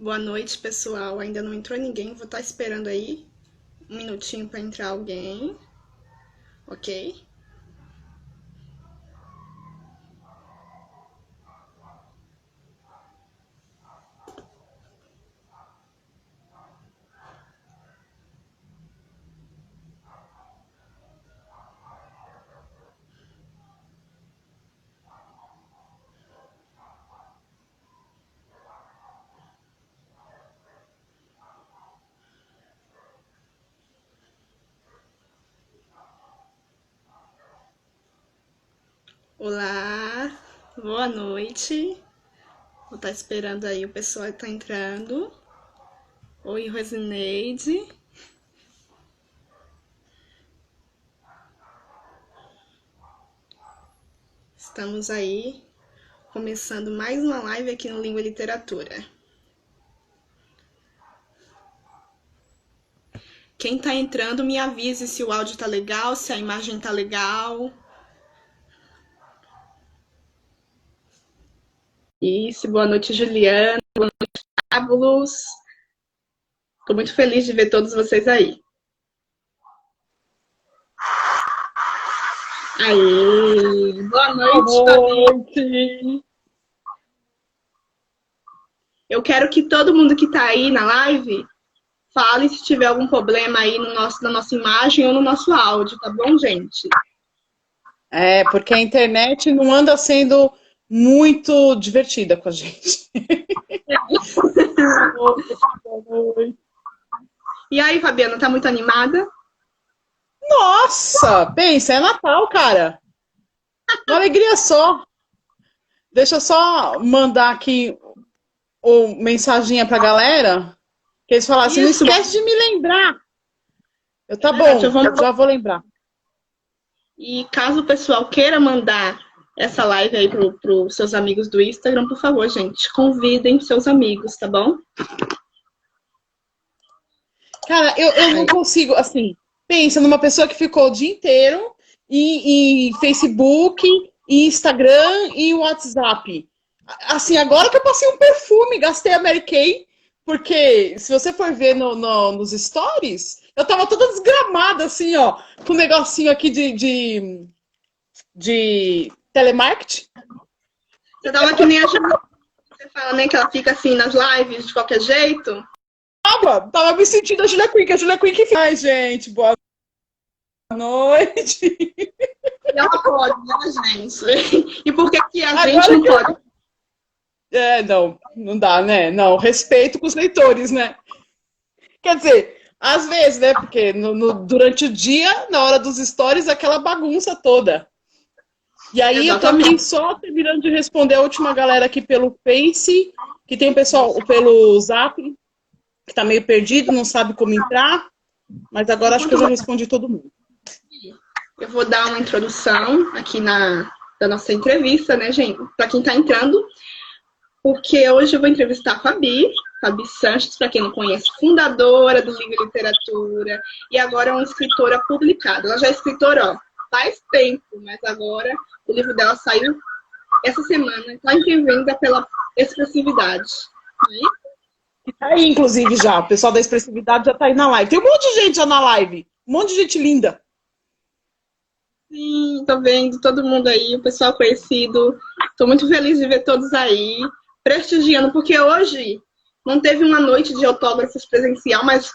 Boa noite, pessoal. Ainda não entrou ninguém, vou estar esperando aí um minutinho para entrar alguém, ok? Olá, boa noite. Vou estar esperando aí o pessoal que tá entrando. Oi, Rosineide. Estamos aí começando mais uma live aqui no Língua e Literatura. Quem tá entrando, me avise se o áudio tá legal, se a imagem tá legal. Isso, boa noite, Juliana. Boa noite, Fábulos. Tô muito feliz de ver todos vocês aí. Aê, boa noite, Fabi. Eu quero que todo mundo que tá aí na live fale se tiver algum problema aí na nossa imagem ou no nosso áudio, tá bom, gente? É, porque a internet não anda sendo muito divertida com a gente. E aí, Fabiana, tá muito animada? Nossa, pensa, é Natal, cara. Uma alegria só. Deixa eu só mandar aqui uma mensaginha pra galera, que eles falaram assim, não esquece de me lembrar. Tá bom, já vou lembrar. E caso o pessoal queira mandar essa live aí pros seus amigos do Instagram, por favor, gente, convidem seus amigos, tá bom? Cara, eu não consigo, assim, pensa numa pessoa que ficou o dia inteiro em Facebook, em Instagram e WhatsApp. Assim, agora que eu passei um perfume, gastei a Mary Kay, porque se você for ver nos stories, eu tava toda desgramada, assim, ó, com um negocinho aqui de telemarketing. Você tava que nem a Juliana, você fala, né, que ela fica assim nas lives de qualquer jeito. Tava me sentindo a Julia Quinn, que a Julia Quinn que faz, gente, boa noite. E ela pode, né, gente? E por que a gente não pode? Não dá, né? Não, respeito com os leitores, né? Quer dizer, às vezes, né? Porque durante o dia, na hora dos stories, aquela bagunça toda. E aí exatamente. Eu tô aqui só terminando de responder a última galera aqui pelo Face, que tem o pessoal pelo Zap, que tá meio perdido, não sabe como entrar, mas agora acho que eu já respondi todo mundo. Eu vou dar uma introdução aqui da nossa entrevista, né, gente? Para quem tá entrando, porque hoje eu vou entrevistar a Fabi Sanches, para quem não conhece, fundadora do Língua e Literatura, e agora é uma escritora publicada. Ela já é escritora, ó, faz tempo, mas agora o livro dela saiu essa semana, está em venda pela Expressividade. Tá aí, inclusive, já. O pessoal da Expressividade já tá aí na live. Tem um monte de gente já na live. Um monte de gente linda. Sim, tô vendo todo mundo aí, o pessoal conhecido. Tô muito feliz de ver todos aí, prestigiando, porque hoje não teve uma noite de autógrafos presencial, mas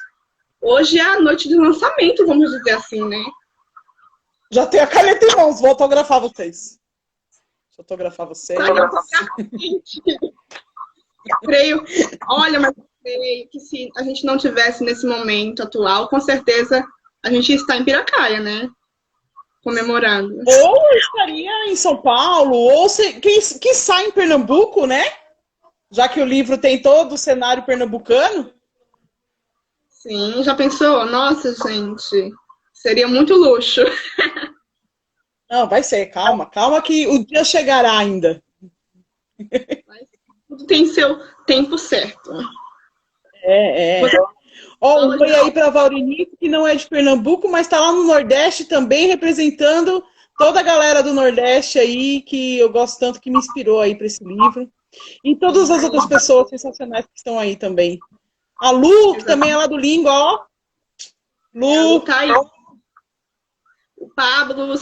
hoje é a noite de lançamento, vamos dizer assim, né? Já tenho a caneta em mãos, vou autografar vocês. Deixa eu autografar vocês. Creio, olha, mas creio que se a gente não tivesse nesse momento atual, com certeza a gente está em Piracaia, né? Comemorando. Ou estaria em São Paulo, ou que sai em Pernambuco, né? Já que o livro tem todo o cenário pernambucano. Sim, já pensou? Nossa, gente, seria muito luxo. Não, vai ser, calma que o dia chegará ainda. Mas tudo tem seu tempo certo. Ó, um oi aí para Vaurinico, que não é de Pernambuco, mas está lá no Nordeste também, representando toda a galera do Nordeste aí, que eu gosto tanto, que me inspirou aí para esse livro. E todas as outras pessoas sensacionais que estão aí também. A Lu, que também é lá do Língua, ó. Lu. Tá aí. O Pablo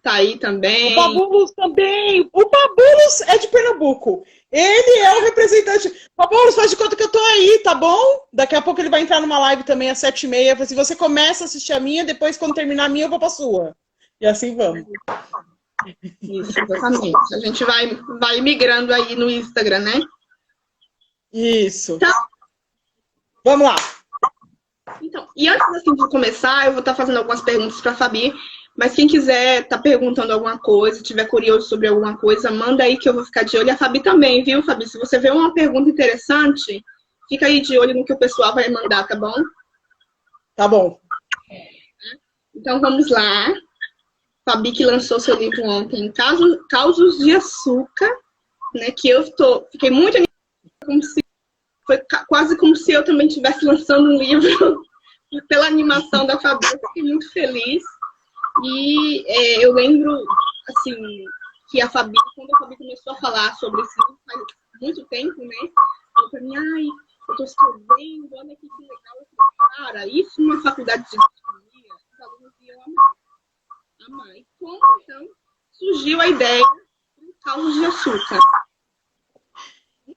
tá aí também. O Pabulos também. O Pabulos é de Pernambuco. Ele é o representante. Pabulos, faz de conta que eu tô aí, tá bom? Daqui a pouco ele vai entrar numa live também às 7h30. Se você começa a assistir a minha, depois quando terminar a minha, eu vou pra sua. E assim vamos. Isso, exatamente. A gente vai migrando aí no Instagram, né? Isso. Então, vamos lá. Então, e antes assim, de começar, eu vou estar fazendo algumas perguntas para a Fabi, mas quem quiser estar perguntando alguma coisa, tiver curioso sobre alguma coisa, manda aí que eu vou ficar de olho. E a Fabi também, viu, Fabi? Se você vê uma pergunta interessante, fica aí de olho no que o pessoal vai mandar, tá bom? Tá bom. Então, vamos lá. Fabi que lançou seu livro ontem, Causos de Açúcar, né? Que eu fiquei muito animada, foi quase como se eu também estivesse lançando um livro pela animação da Fabi. Eu fiquei muito feliz. E eu lembro, assim, que a Fabi, quando a Fabi começou a falar sobre esse livro, faz muito tempo, né? Falou pra mim, ai, eu tô escrevendo, olha aqui que legal. Eu falei, cara, isso numa faculdade de gastronomia, os alunos iam amar. E como, então, surgiu a ideia do Causos de Açúcar?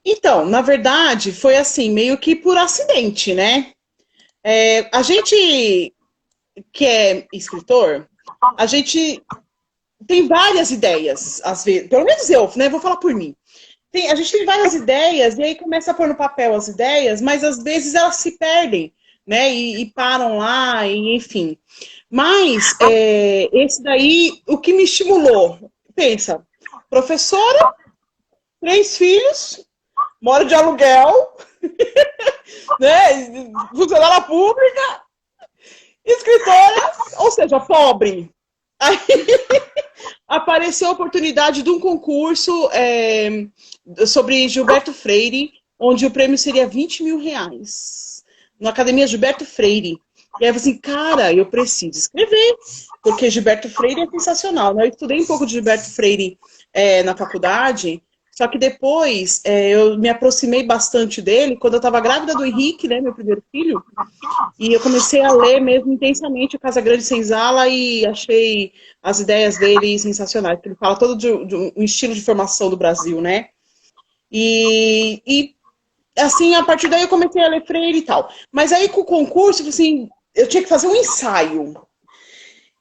Então, na verdade, foi assim, meio que por acidente, né? A gente que é escritor, a gente tem várias ideias, às vezes, pelo menos eu, né? Vou falar por mim. A gente tem várias ideias e aí começa a pôr no papel as ideias, mas às vezes elas se perdem, né? E param lá, e enfim. Mas esse daí, o que me estimulou, pensa, professora, 3 filhos, moro de aluguel, né? Funcionária pública, escritora, ou seja, pobre. Aí apareceu a oportunidade de um concurso sobre Gilberto Freire, onde o prêmio seria R$20.000, na Academia Gilberto Freire. E aí eu falei assim, cara, eu preciso escrever, porque Gilberto Freire é sensacional, né? Eu estudei um pouco de Gilberto Freire na faculdade, só que depois eu me aproximei bastante dele quando eu estava grávida do Henrique, né, meu primeiro filho, e eu comecei a ler mesmo intensamente o Casagrande Senzala e achei as ideias dele sensacionais, porque ele fala todo de um estilo de formação do Brasil, né? E assim, a partir daí eu comecei a ler Freire e tal. Mas aí com o concurso, assim, eu tinha que fazer um ensaio.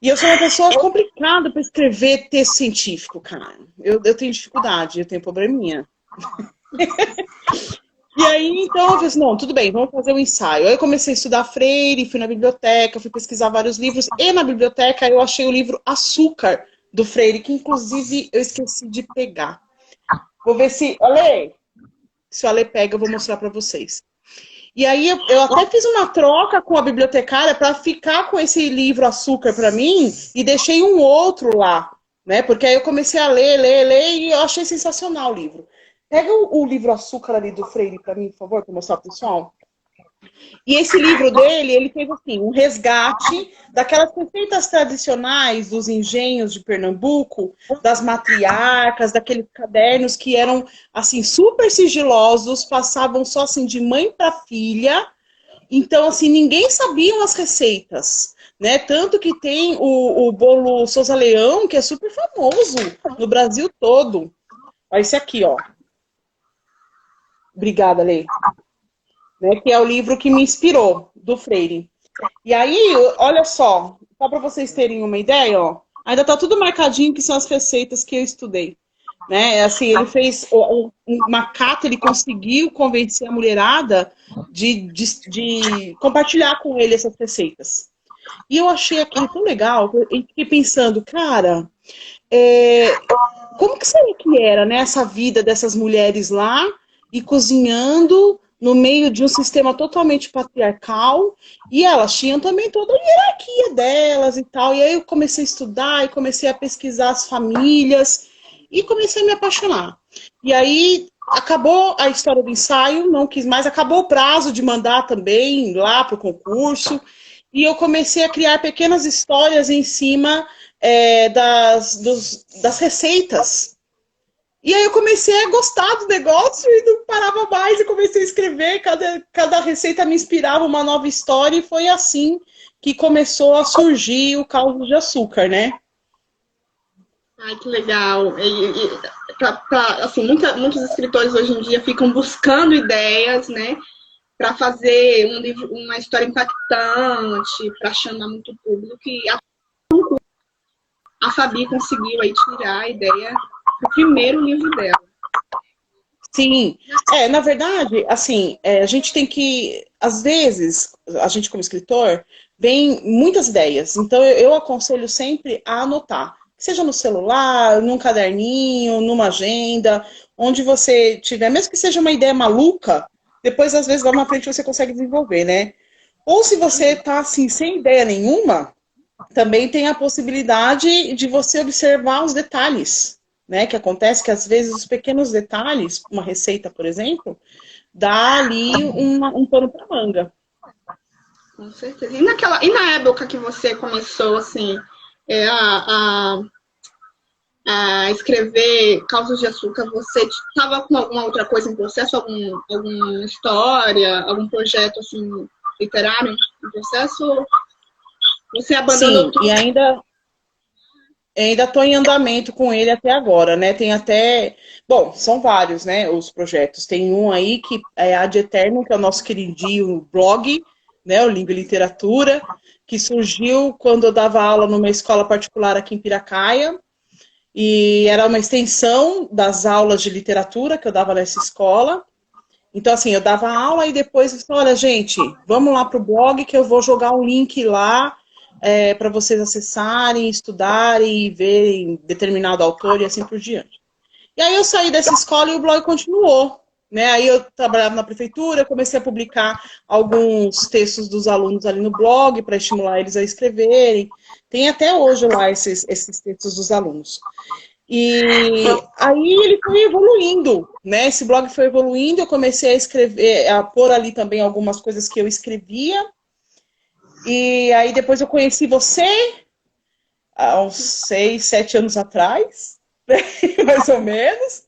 E eu sou uma pessoa complicada para escrever texto científico, cara. Eu tenho dificuldade, eu tenho probleminha. E aí, então, eu falei assim, não, tudo bem, vamos fazer um ensaio. Aí eu comecei a estudar Freire, fui na biblioteca, fui pesquisar vários livros. E na biblioteca eu achei o livro Açúcar, do Freire, que inclusive eu esqueci de pegar. Vou ver se... Se o Ale pega, eu vou mostrar para vocês. E aí eu até fiz uma troca com a bibliotecária para ficar com esse livro Açúcar para mim e deixei um outro lá, né? Porque aí eu comecei a ler e eu achei sensacional o livro. Pega o livro Açúcar ali do Freire para mim, por favor, para mostrar pro pessoal. E esse livro dele, ele fez assim, um resgate daquelas receitas tradicionais dos engenhos de Pernambuco, das matriarcas, daqueles cadernos que eram assim super sigilosos, passavam só assim de mãe para filha. Então assim, ninguém sabia as receitas, né? Tanto que tem o bolo Souza Leão, que é super famoso no Brasil todo. Olha esse aqui, ó. Obrigada, Lei. Né, que é o livro que me inspirou, do Freire. E aí, olha só para vocês terem uma ideia, ó, ainda tá tudo marcadinho que são as receitas que eu estudei. Né? Assim, ele fez uma carta, ele conseguiu convencer a mulherada de compartilhar com ele essas receitas. E eu achei aquilo tão legal, e fiquei pensando, cara, como que seria que era, né, essa vida dessas mulheres lá, e cozinhando no meio de um sistema totalmente patriarcal, e elas tinham também toda a hierarquia delas e tal. E aí eu comecei a estudar, e comecei a pesquisar as famílias, e comecei a me apaixonar. E aí acabou a história do ensaio, não quis mais, acabou o prazo de mandar também lá para o concurso, e eu comecei a criar pequenas histórias em cima das receitas. E aí eu comecei a gostar do negócio e não parava mais, e comecei a escrever, cada receita me inspirava uma nova história, e foi assim que começou a surgir o Causos de Açúcar, né? Ai, que legal. Assim, muitos escritores hoje em dia ficam buscando ideias, né, para fazer um livro, uma história impactante, para chamar muito público. E a Fabi conseguiu aí tirar a ideia do primeiro livro dela. Sim, na verdade, assim, a gente tem que, às vezes, a gente como escritor, vem muitas ideias, então eu aconselho sempre a anotar, seja no celular, num caderninho, numa agenda, onde você tiver, mesmo que seja uma ideia maluca, depois, às vezes, lá na frente você consegue desenvolver, né? Ou se você tá, assim, sem ideia nenhuma, também tem a possibilidade de você observar os detalhes, né? Que acontece que às vezes os pequenos detalhes, uma receita, por exemplo, dá ali um pano para manga. Com certeza. E na época que você começou, assim, é, a, a escrever Causos de Açúcar, você estava com alguma outra coisa em processo? Alguma história, algum projeto, assim, literário em processo? Você abandonou Sim, tudo? e ainda estou em andamento com ele até agora, né? Tem até. Bom, são vários, né? Os projetos. Tem um aí que é Ad Eterno, que é o nosso queridinho blog, né? O Língua e Literatura, que surgiu quando eu dava aula numa escola particular aqui em Piracaia. E era uma extensão das aulas de literatura que eu dava nessa escola. Então, assim, eu dava aula e depois eu falei, olha, gente, vamos lá para o blog que eu vou jogar um link lá para vocês acessarem, estudarem e verem determinado autor e assim por diante. E aí eu saí dessa escola e o blog continuou. Né? Aí eu trabalhava na prefeitura, comecei a publicar alguns textos dos alunos ali no blog para estimular eles a escreverem. Tem até hoje lá esses textos dos alunos. E aí ele foi evoluindo, né? Esse blog foi evoluindo, eu comecei a escrever, a pôr ali também algumas coisas que eu escrevia. E aí depois eu conheci você, há uns 6, 7 anos atrás, mais ou menos.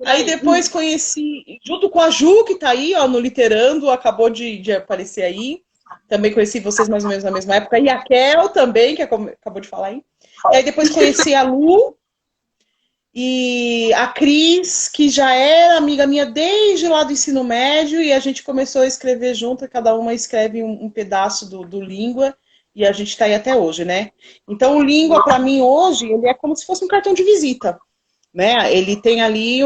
Aí depois conheci, junto com a Ju, que tá aí, ó, no Literando, acabou de aparecer aí. Também conheci vocês mais ou menos na mesma época. E a Kel também, que acabou de falar aí. E aí depois conheci a Lu, e a Cris, que já era amiga minha desde lá do ensino médio, e a gente começou a escrever junto, cada uma escreve um pedaço do Língua, e a gente está aí até hoje, né? Então, o Língua, para mim, hoje, ele é como se fosse um cartão de visita, né? Ele tem ali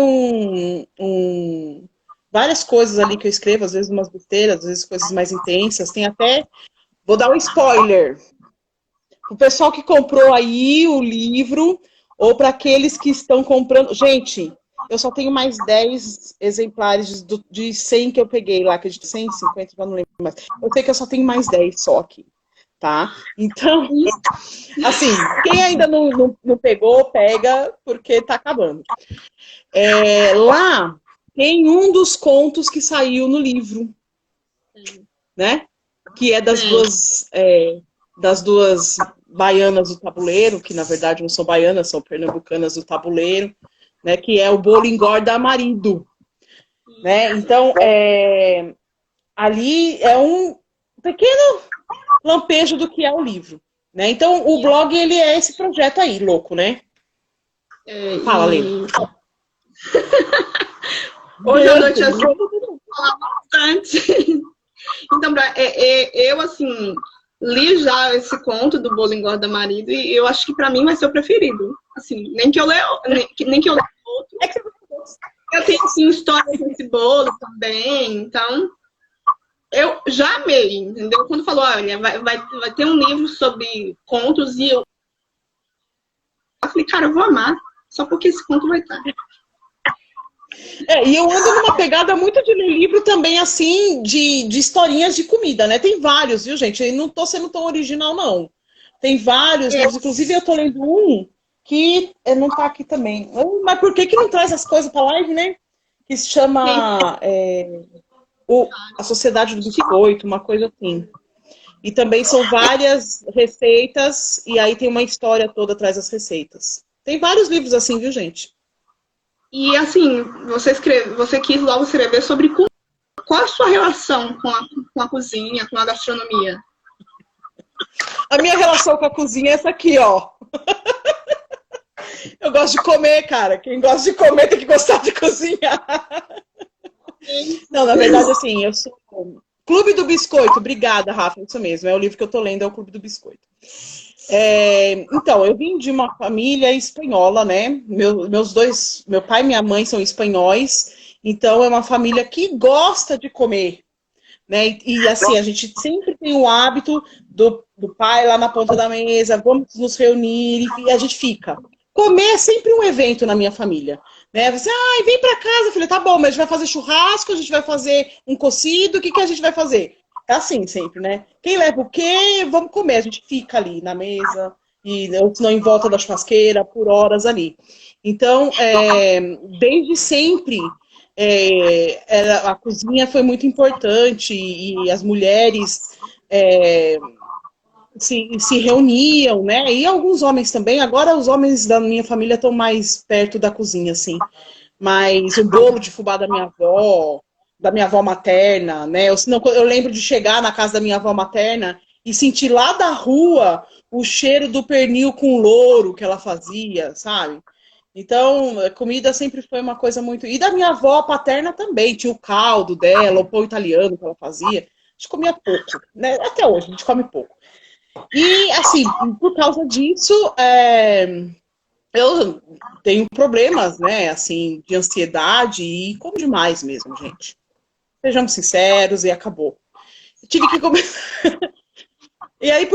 várias coisas ali que eu escrevo, às vezes umas besteiras, às vezes coisas mais intensas, tem até, vou dar um spoiler, o pessoal que comprou aí o livro, ou para aqueles que estão comprando. Gente, eu só tenho mais 10 exemplares de 100 que eu peguei lá, que de 150, já não lembro mais. Eu sei que eu só tenho mais 10 só aqui, tá? Então, assim, quem ainda não pegou, pega, porque tá acabando. Lá tem um dos contos que saiu no livro, né? Que é das duas baianas do tabuleiro, que na verdade não são baianas, são pernambucanas do tabuleiro, né, que é o Bolo Engorda Marido. Né? Então, ali é um pequeno lampejo do que é o livro. Né? Então, o blog, ele é esse projeto aí, louco, né? Fala, Lê. Hoje à noite eu vou falar bastante. Então, eu, assim, li já esse conto do Bolo Engorda Marido e eu acho que para mim vai ser o preferido. Assim, nem que eu leia outro. Eu tenho, assim, histórias nesse bolo também, então eu já amei, entendeu? Quando falou, olha, vai ter um livro sobre contos e eu falei, cara, eu vou amar, só porque esse conto vai estar. E eu ando numa pegada muito de ler livro também, assim, de historinhas de comida, né? Tem vários, viu, gente? Eu não tô sendo tão original, não. Tem vários livros, inclusive eu tô lendo um que não tá aqui também. Mas por que não traz as coisas pra live, né? Que se chama A Sociedade do Biscoito, uma coisa assim. E também são várias receitas, e aí tem uma história toda atrás das receitas. Tem vários livros assim, viu, gente? E assim, você quis logo escrever sobre qual a sua relação com a cozinha, com a gastronomia? A minha relação com a cozinha é essa aqui, ó. Eu gosto de comer, cara. Quem gosta de comer tem que gostar de cozinhar. Não, na verdade, assim, eu sou Clube do Biscoito. Obrigada, Rafa. Isso mesmo. É o livro que eu tô lendo, é o Clube do Biscoito. Então, eu vim de uma família espanhola, né? Meu pai e minha mãe são espanhóis. Então, é uma família que gosta de comer, né? E assim, a gente sempre tem o hábito do pai lá na ponta da mesa, vamos nos reunir e a gente fica. Comer é sempre um evento na minha família, né? Você, vem pra casa, filha, tá bom, mas a gente vai fazer churrasco, a gente vai fazer um cocido, o que que a gente vai fazer? É assim sempre, né? Quem leva o quê? Vamos comer, a gente fica ali na mesa, e não em volta da churrasqueira, por horas ali. Então, desde sempre, a cozinha foi muito importante e as mulheres se reuniam, né? E alguns homens também. Agora os homens da minha família estão mais perto da cozinha, assim. Mas o bolo de fubá da minha avó materna, né? Eu lembro de chegar na casa da minha avó materna e sentir lá da rua o cheiro do pernil com louro que ela fazia, sabe? Então, comida sempre foi uma coisa muito... E da minha avó paterna também, tinha o caldo dela, o pão italiano que ela fazia. A gente comia pouco, né? Até hoje, a gente come pouco. E, assim, por causa disso, eu tenho problemas, né, assim, de ansiedade e como demais mesmo, gente. Sejamos sinceros e acabou. Tive que começar... E aí,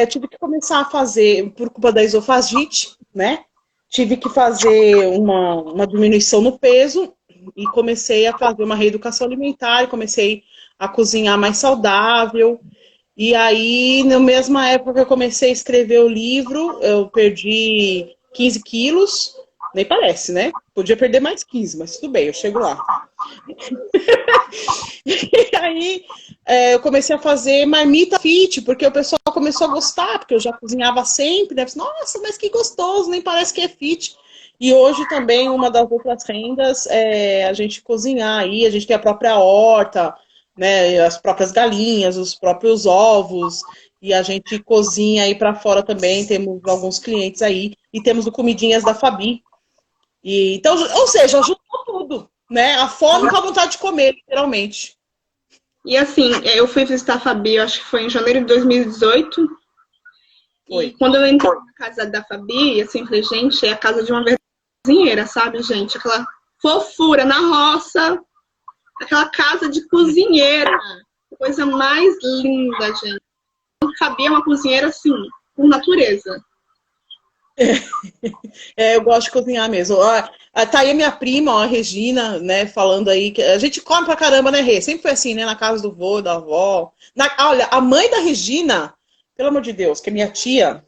tive que começar a fazer, por culpa da esofagite, né? Tive que fazer uma diminuição no peso e comecei a fazer uma reeducação alimentar, comecei a cozinhar mais saudável. E aí, na mesma época que eu comecei a escrever o livro, eu perdi 15 quilos. Nem parece, né? Podia perder mais 15, mas tudo bem, eu chego lá. E aí, eu comecei a fazer marmita fit, porque o pessoal começou a gostar, porque eu já cozinhava sempre, né? Nossa, mas que gostoso, nem parece que é fit. E hoje também, uma das outras rendas é a gente cozinhar aí, a gente tem a própria horta, né, as próprias galinhas, os próprios ovos, e a gente cozinha aí para fora também, temos alguns clientes aí, e temos o Comidinhas da Fabi. E, então, ou seja, juntou tudo, né? A fome com a vontade de comer, literalmente. E assim, eu fui visitar a Fabi, eu acho que foi em janeiro de 2018. Foi. E quando eu entrei na casa da Fabi, assim, falei, gente, é a casa de uma cozinheira, sabe, gente? Aquela fofura na roça, aquela casa de cozinheira. Coisa mais linda, gente. Fabi é uma cozinheira, assim, por natureza. Eu gosto de cozinhar mesmo. Tá aí a minha prima, ó, a Regina, né, falando aí que a gente come pra caramba, né, Rê? Sempre foi assim, né, na casa do vô, da avó. Olha, a mãe da Regina, pelo amor de Deus, que é minha tia,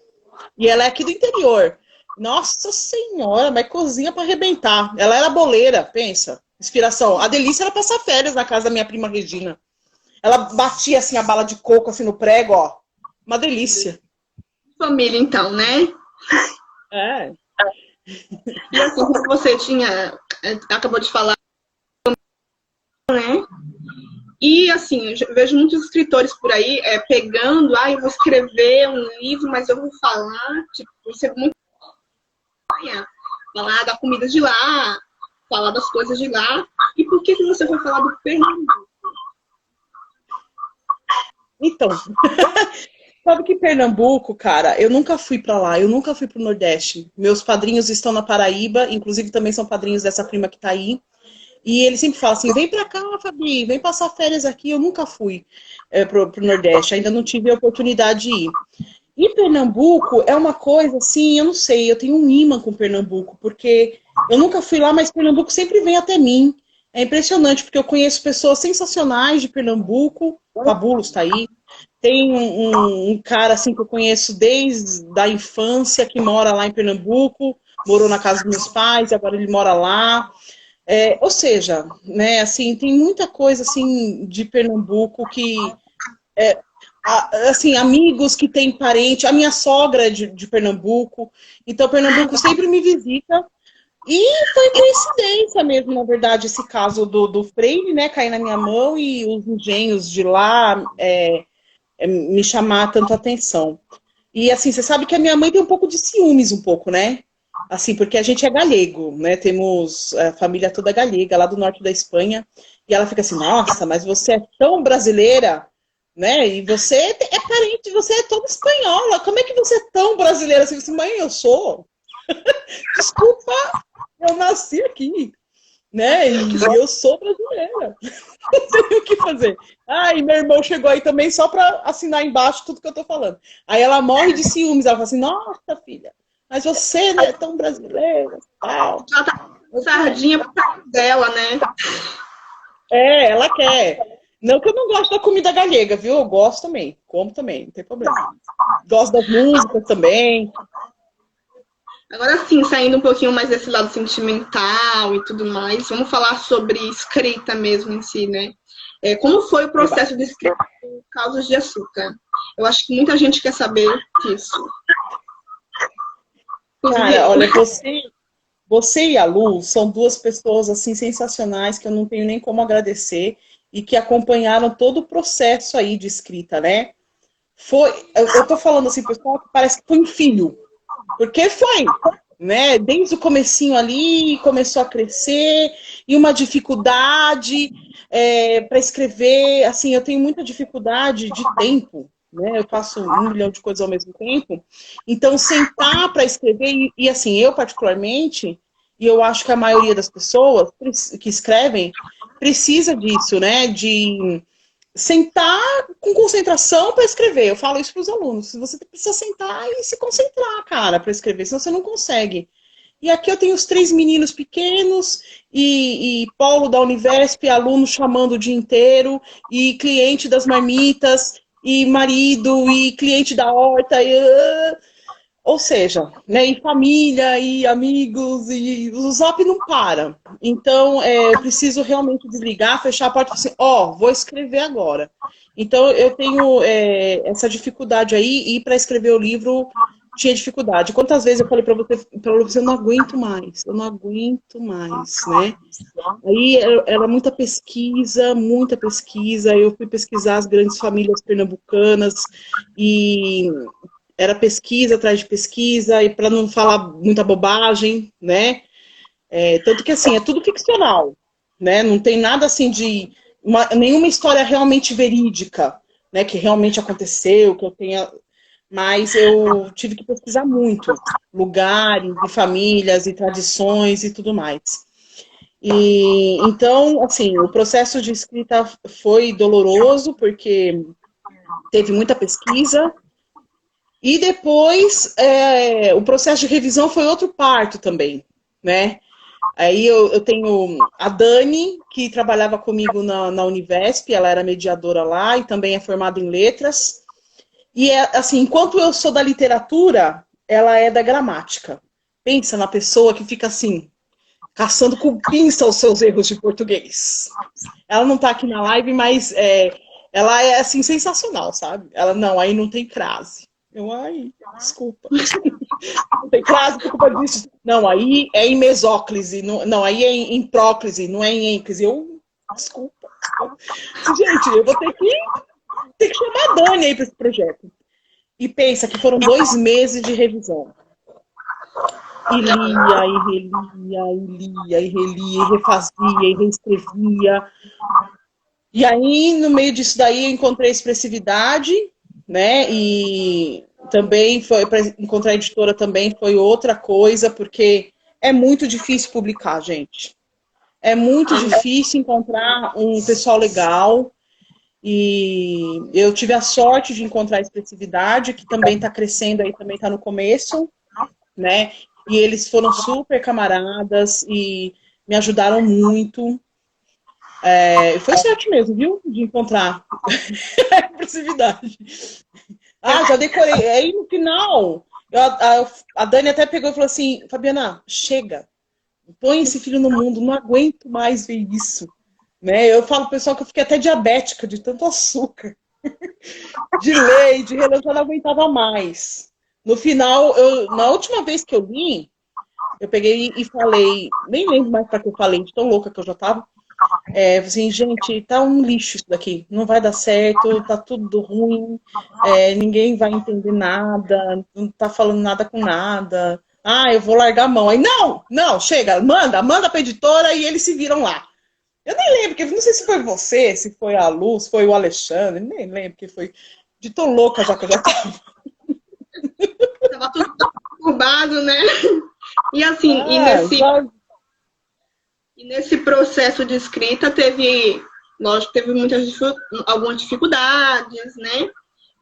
e ela é aqui do interior. Nossa Senhora, mas cozinha pra arrebentar. Ela era boleira, pensa. Inspiração. A delícia era passar férias na casa da minha prima Regina. Ela batia assim a bala de coco assim no prego, ó. Uma delícia. Família, então, né? É. E assim, como você acabou de falar, né? E assim, eu vejo muitos escritores por aí pegando, eu vou escrever um livro, mas eu vou falar, tipo, você muito falar da comida de lá, falar das coisas de lá. E por que você foi falar do Pernambuco? Então, sabe que Pernambuco, cara, eu nunca fui pra lá, eu nunca fui pro Nordeste. Meus padrinhos estão na Paraíba, inclusive também são padrinhos dessa prima que tá aí. E ele sempre fala assim, vem pra cá, Fabi, vem passar férias aqui. Eu nunca fui pro Nordeste, ainda não tive a oportunidade de ir. E Pernambuco é uma coisa assim, eu não sei, eu tenho um imã com Pernambuco, porque eu nunca fui lá, mas Pernambuco sempre vem até mim. É impressionante, porque eu conheço pessoas sensacionais de Pernambuco, Fabulos tá aí. Tem um cara assim que eu conheço desde a infância, que mora lá em Pernambuco, morou na casa dos meus pais, agora ele mora lá. Ou seja, né, assim, tem muita coisa assim de Pernambuco que assim, amigos que têm parente, a minha sogra é de Pernambuco, então Pernambuco sempre me visita E foi coincidência mesmo, na verdade, esse caso do Freire, né, cair na minha mão e os engenhos de lá me chamar tanto atenção. E assim, você sabe que a minha mãe tem um pouco de ciúmes, um pouco, né? Assim, porque a gente é galego, né? Temos a família toda galega, lá do norte da Espanha. E ela fica assim, nossa, mas você é tão brasileira, né? E você é parente, você é toda espanhola. Como é que você é tão brasileira? Assim, mãe, eu sou. Desculpa, eu nasci aqui, né? E eu sou brasileira. Não sei o que fazer. E meu irmão chegou aí também só para assinar embaixo tudo que eu tô falando. Aí ela morre de ciúmes. Ela fala assim, nossa, filha, mas você não é tão brasileira. Tal. Ela tá sardinha pro prato dela, né? Ela quer. Não que eu não gosto da comida galega, viu? Eu gosto também. Como também, não tem problema. Gosto das músicas também. Agora sim, saindo um pouquinho mais desse lado sentimental e tudo mais, vamos falar sobre escrita mesmo em si, né? Como foi o processo de escrita do Causos de Açúcar? Eu acho que muita gente quer saber disso. Cara, olha, você e a Lu são duas pessoas assim sensacionais que eu não tenho nem como agradecer e que acompanharam todo o processo aí de escrita, né? Eu tô falando assim, pessoal, que parece que foi um filho. Porque foi, né? Desde o comecinho ali, começou a crescer, e uma dificuldade para escrever. Assim, eu tenho muita dificuldade de tempo, né? Eu faço 1 milhão de coisas ao mesmo tempo. Então, sentar para escrever, e assim, eu particularmente, e eu acho que a maioria das pessoas que escrevem precisa disso, né? De sentar com concentração para escrever. Eu falo isso para os alunos. Você precisa sentar e se concentrar, cara, para escrever, senão você não consegue. E aqui eu tenho os 3 meninos pequenos e Paulo da Univesp, aluno chamando o dia inteiro, e cliente das marmitas, e marido, e cliente da horta, ou seja, né, e família, e amigos, e o Zap não para. Então, eu preciso realmente desligar, fechar a porta e falar assim, vou escrever agora. Então, eu tenho essa dificuldade aí, e para escrever o livro tinha dificuldade. Quantas vezes eu falei para você, eu não aguento mais, né? Aí era muita pesquisa, eu fui pesquisar as grandes famílias pernambucanas, e era pesquisa atrás de pesquisa, e para não falar muita bobagem, né? Tanto que, assim, é tudo ficcional, né? Não tem nada, assim, de... nenhuma história realmente verídica, né? Que realmente aconteceu, que eu tenha... Mas eu tive que pesquisar muito. Lugares, e famílias, e tradições, e tudo mais. E, então, assim, o processo de escrita foi doloroso, porque teve muita pesquisa. E depois, o processo de revisão foi outro parto também, né? Aí eu tenho a Dani, que trabalhava comigo na Univesp, ela era mediadora lá e também é formada em letras. E, assim, enquanto eu sou da literatura, ela é da gramática. Pensa na pessoa que fica assim, caçando com pinça os seus erros de português. Ela não tá aqui na live, mas ela é, assim, sensacional, sabe? Ela, não, aí não tem crase. Desculpa. Não tem crase por culpa disso. Não, aí é em mesóclise. Não, aí é em próclise, não é em ênclise. Desculpa. Gente, eu vou ter que chamar a Dani aí para esse projeto. E pensa que foram 2 meses de revisão. E lia, e relia, e lia, e relia, e refazia, e reescrevia. E aí, no meio disso daí, eu encontrei expressividade, né? E também para encontrar a editora também foi outra coisa, porque é muito difícil publicar, gente. É muito difícil encontrar um pessoal legal. E eu tive a sorte de encontrar a expressividade, que também está crescendo aí, também está no começo, né? E eles foram super camaradas e me ajudaram muito. Foi sorte mesmo, viu? De encontrar a expressividade. Já decorei. Aí no final, a Dani até pegou e falou assim, Fabiana, chega. Põe esse filho no mundo, não aguento mais ver isso. Né? Eu falo pro pessoal que eu fiquei até diabética de tanto açúcar. De ler, de reler, eu já não aguentava mais. No final, na última vez que eu li, eu peguei e falei, nem lembro mais para que eu falei, de tão louca que eu já tava. Assim, gente, tá um lixo isso daqui, não vai dar certo, tá tudo ruim, ninguém vai entender nada, não tá falando nada com nada. Ah, eu vou largar a mão. Aí, não, chega, manda pra editora e eles se viram lá. Eu nem lembro, porque não sei se foi você, se foi a Luz, se foi o Alexandre, nem lembro que foi de tão louca já que eu já tava. Tava tudo conturbado, né? E assim, e nesse processo de escrita teve, lógico, teve algumas dificuldades, né?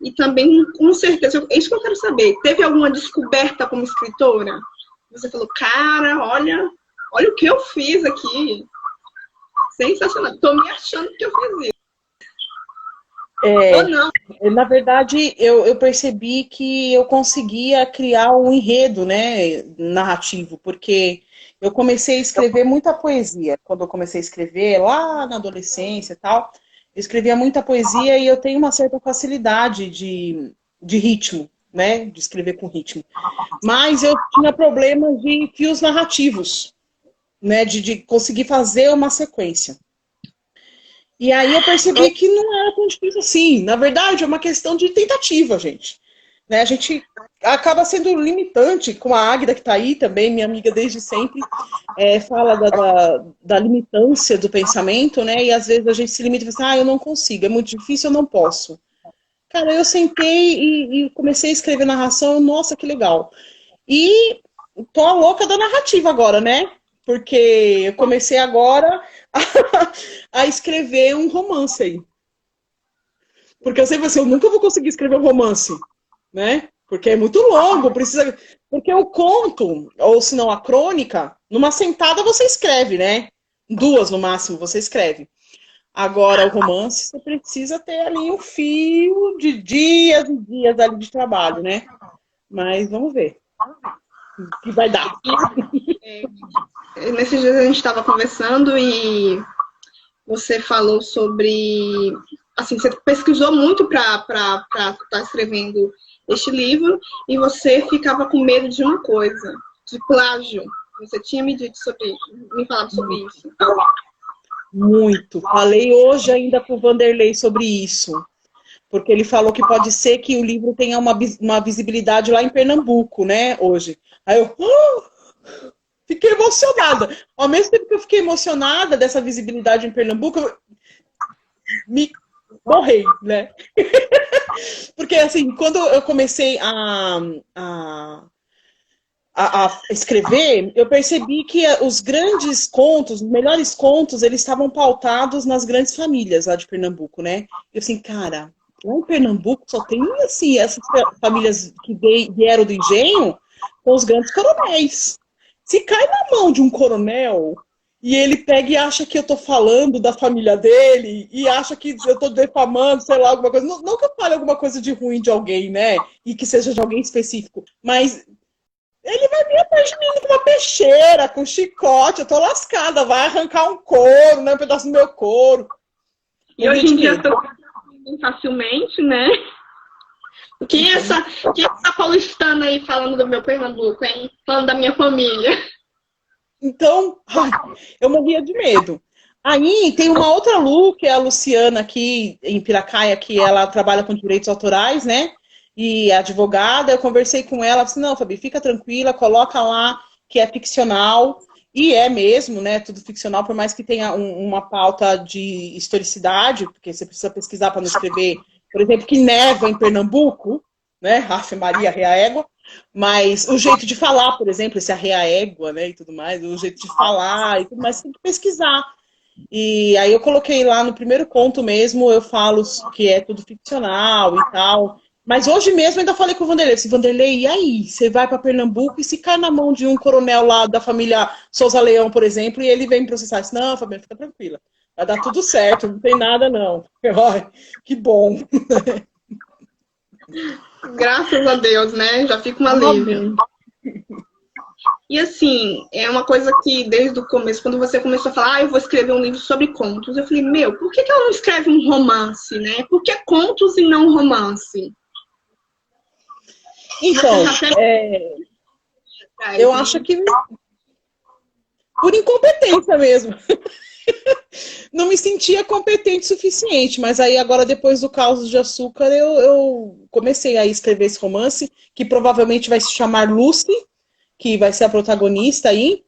E também, com certeza, é isso que eu quero saber. Teve alguma descoberta como escritora? Você falou, cara, olha o que eu fiz aqui. Sensacional. Tô me achando que eu fiz isso. Ou não. Na verdade, eu percebi que eu conseguia criar um enredo, né, narrativo, porque eu comecei a escrever muita poesia. Quando eu comecei a escrever, lá na adolescência e tal, eu escrevia muita poesia e eu tenho uma certa facilidade de ritmo, né, de escrever com ritmo. Mas eu tinha problemas de fios narrativos, né, de conseguir fazer uma sequência. E aí eu percebi que não era tão difícil assim. Na verdade, é uma questão de tentativa, gente. Né? A gente acaba sendo limitante, com a Águida que está aí também, minha amiga desde sempre, fala da limitância do pensamento, né? E às vezes a gente se limita e fala assim, eu não consigo, é muito difícil, eu não posso. Cara, eu sentei e comecei a escrever narração, nossa, que legal. E tô a louca da narrativa agora, né? Porque eu comecei agora a escrever um romance aí. Porque eu sei assim, eu nunca vou conseguir escrever um romance, né? Porque é muito longo, precisa. Porque o conto, ou se não a crônica, numa sentada você escreve, né? 2 no máximo você escreve. Agora, o romance, você precisa ter ali um fio de dias e dias ali de trabalho, né? Mas vamos ver o que vai dar. Nesses dias a gente estava conversando e você falou sobre... Assim, você pesquisou muito para estar escrevendo este livro e você ficava com medo de uma coisa, de plágio. Você tinha me dito me falado sobre isso. Muito. Falei hoje ainda com o Vanderlei sobre isso. Porque ele falou que pode ser que o livro tenha uma visibilidade lá em Pernambuco, né, hoje. Aí eu fiquei emocionada. Ao mesmo tempo que eu fiquei emocionada dessa visibilidade em Pernambuco, eu me morri, né? Porque, assim, quando eu comecei a escrever, eu percebi que os grandes contos, os melhores contos, eles estavam pautados nas grandes famílias lá de Pernambuco, né? Eu assim, cara, lá em Pernambuco só tem, assim, essas famílias que vieram do engenho com os grandes coronéis. Se cai na mão de um coronel e ele pega e acha que eu tô falando da família dele e acha que eu tô defamando, sei lá, alguma coisa. Não que eu fale alguma coisa de ruim de alguém, né? E que seja de alguém específico, mas ele vai vir atrás de mim com uma peixeira, com chicote, eu tô lascada, vai arrancar um couro, né? Um pedaço do meu couro. E hoje em dia eu tô facilmente, né? Quem é essa paulistana aí falando do meu Pernambuco, hein? Falando da minha família. Então, eu morria de medo. Aí tem uma outra Lu, que é a Luciana aqui em Piracaia, que ela trabalha com direitos autorais, né? E é advogada, eu conversei com ela, disse, não, Fabi, fica tranquila, coloca lá que é ficcional, e é mesmo, né, tudo ficcional, por mais que tenha uma pauta de historicidade, porque você precisa pesquisar para não escrever, por exemplo, que neva em Pernambuco, né, Ave Maria, Rea Égua, mas o jeito de falar, por exemplo, esse Rea Égua, né, e tudo mais, o jeito de falar e tudo mais, tem que pesquisar. E aí eu coloquei lá no primeiro conto mesmo, eu falo que é tudo ficcional e tal. Mas hoje mesmo ainda falei com o Vanderlei. Disse, Vanderlei, e aí? Você vai para Pernambuco e se cai na mão de um coronel lá da família Souza Leão, por exemplo, e ele vem processar. Disse, não, Fabiana, fica tranquila. Vai dar tudo certo, não tem nada não. Ai, que bom. Graças a Deus, né? Já fica um alívio. E assim, é uma coisa que desde o começo, quando você começou a falar, eu vou escrever um livro sobre contos, eu falei, por que ela não escreve um romance, né? Por que contos e não romance? Então, eu acho que por incompetência mesmo. Não me sentia competente o suficiente, mas aí agora, depois do Causos de Açúcar, eu comecei a escrever esse romance, que provavelmente vai se chamar Lucy, que vai ser a protagonista aí.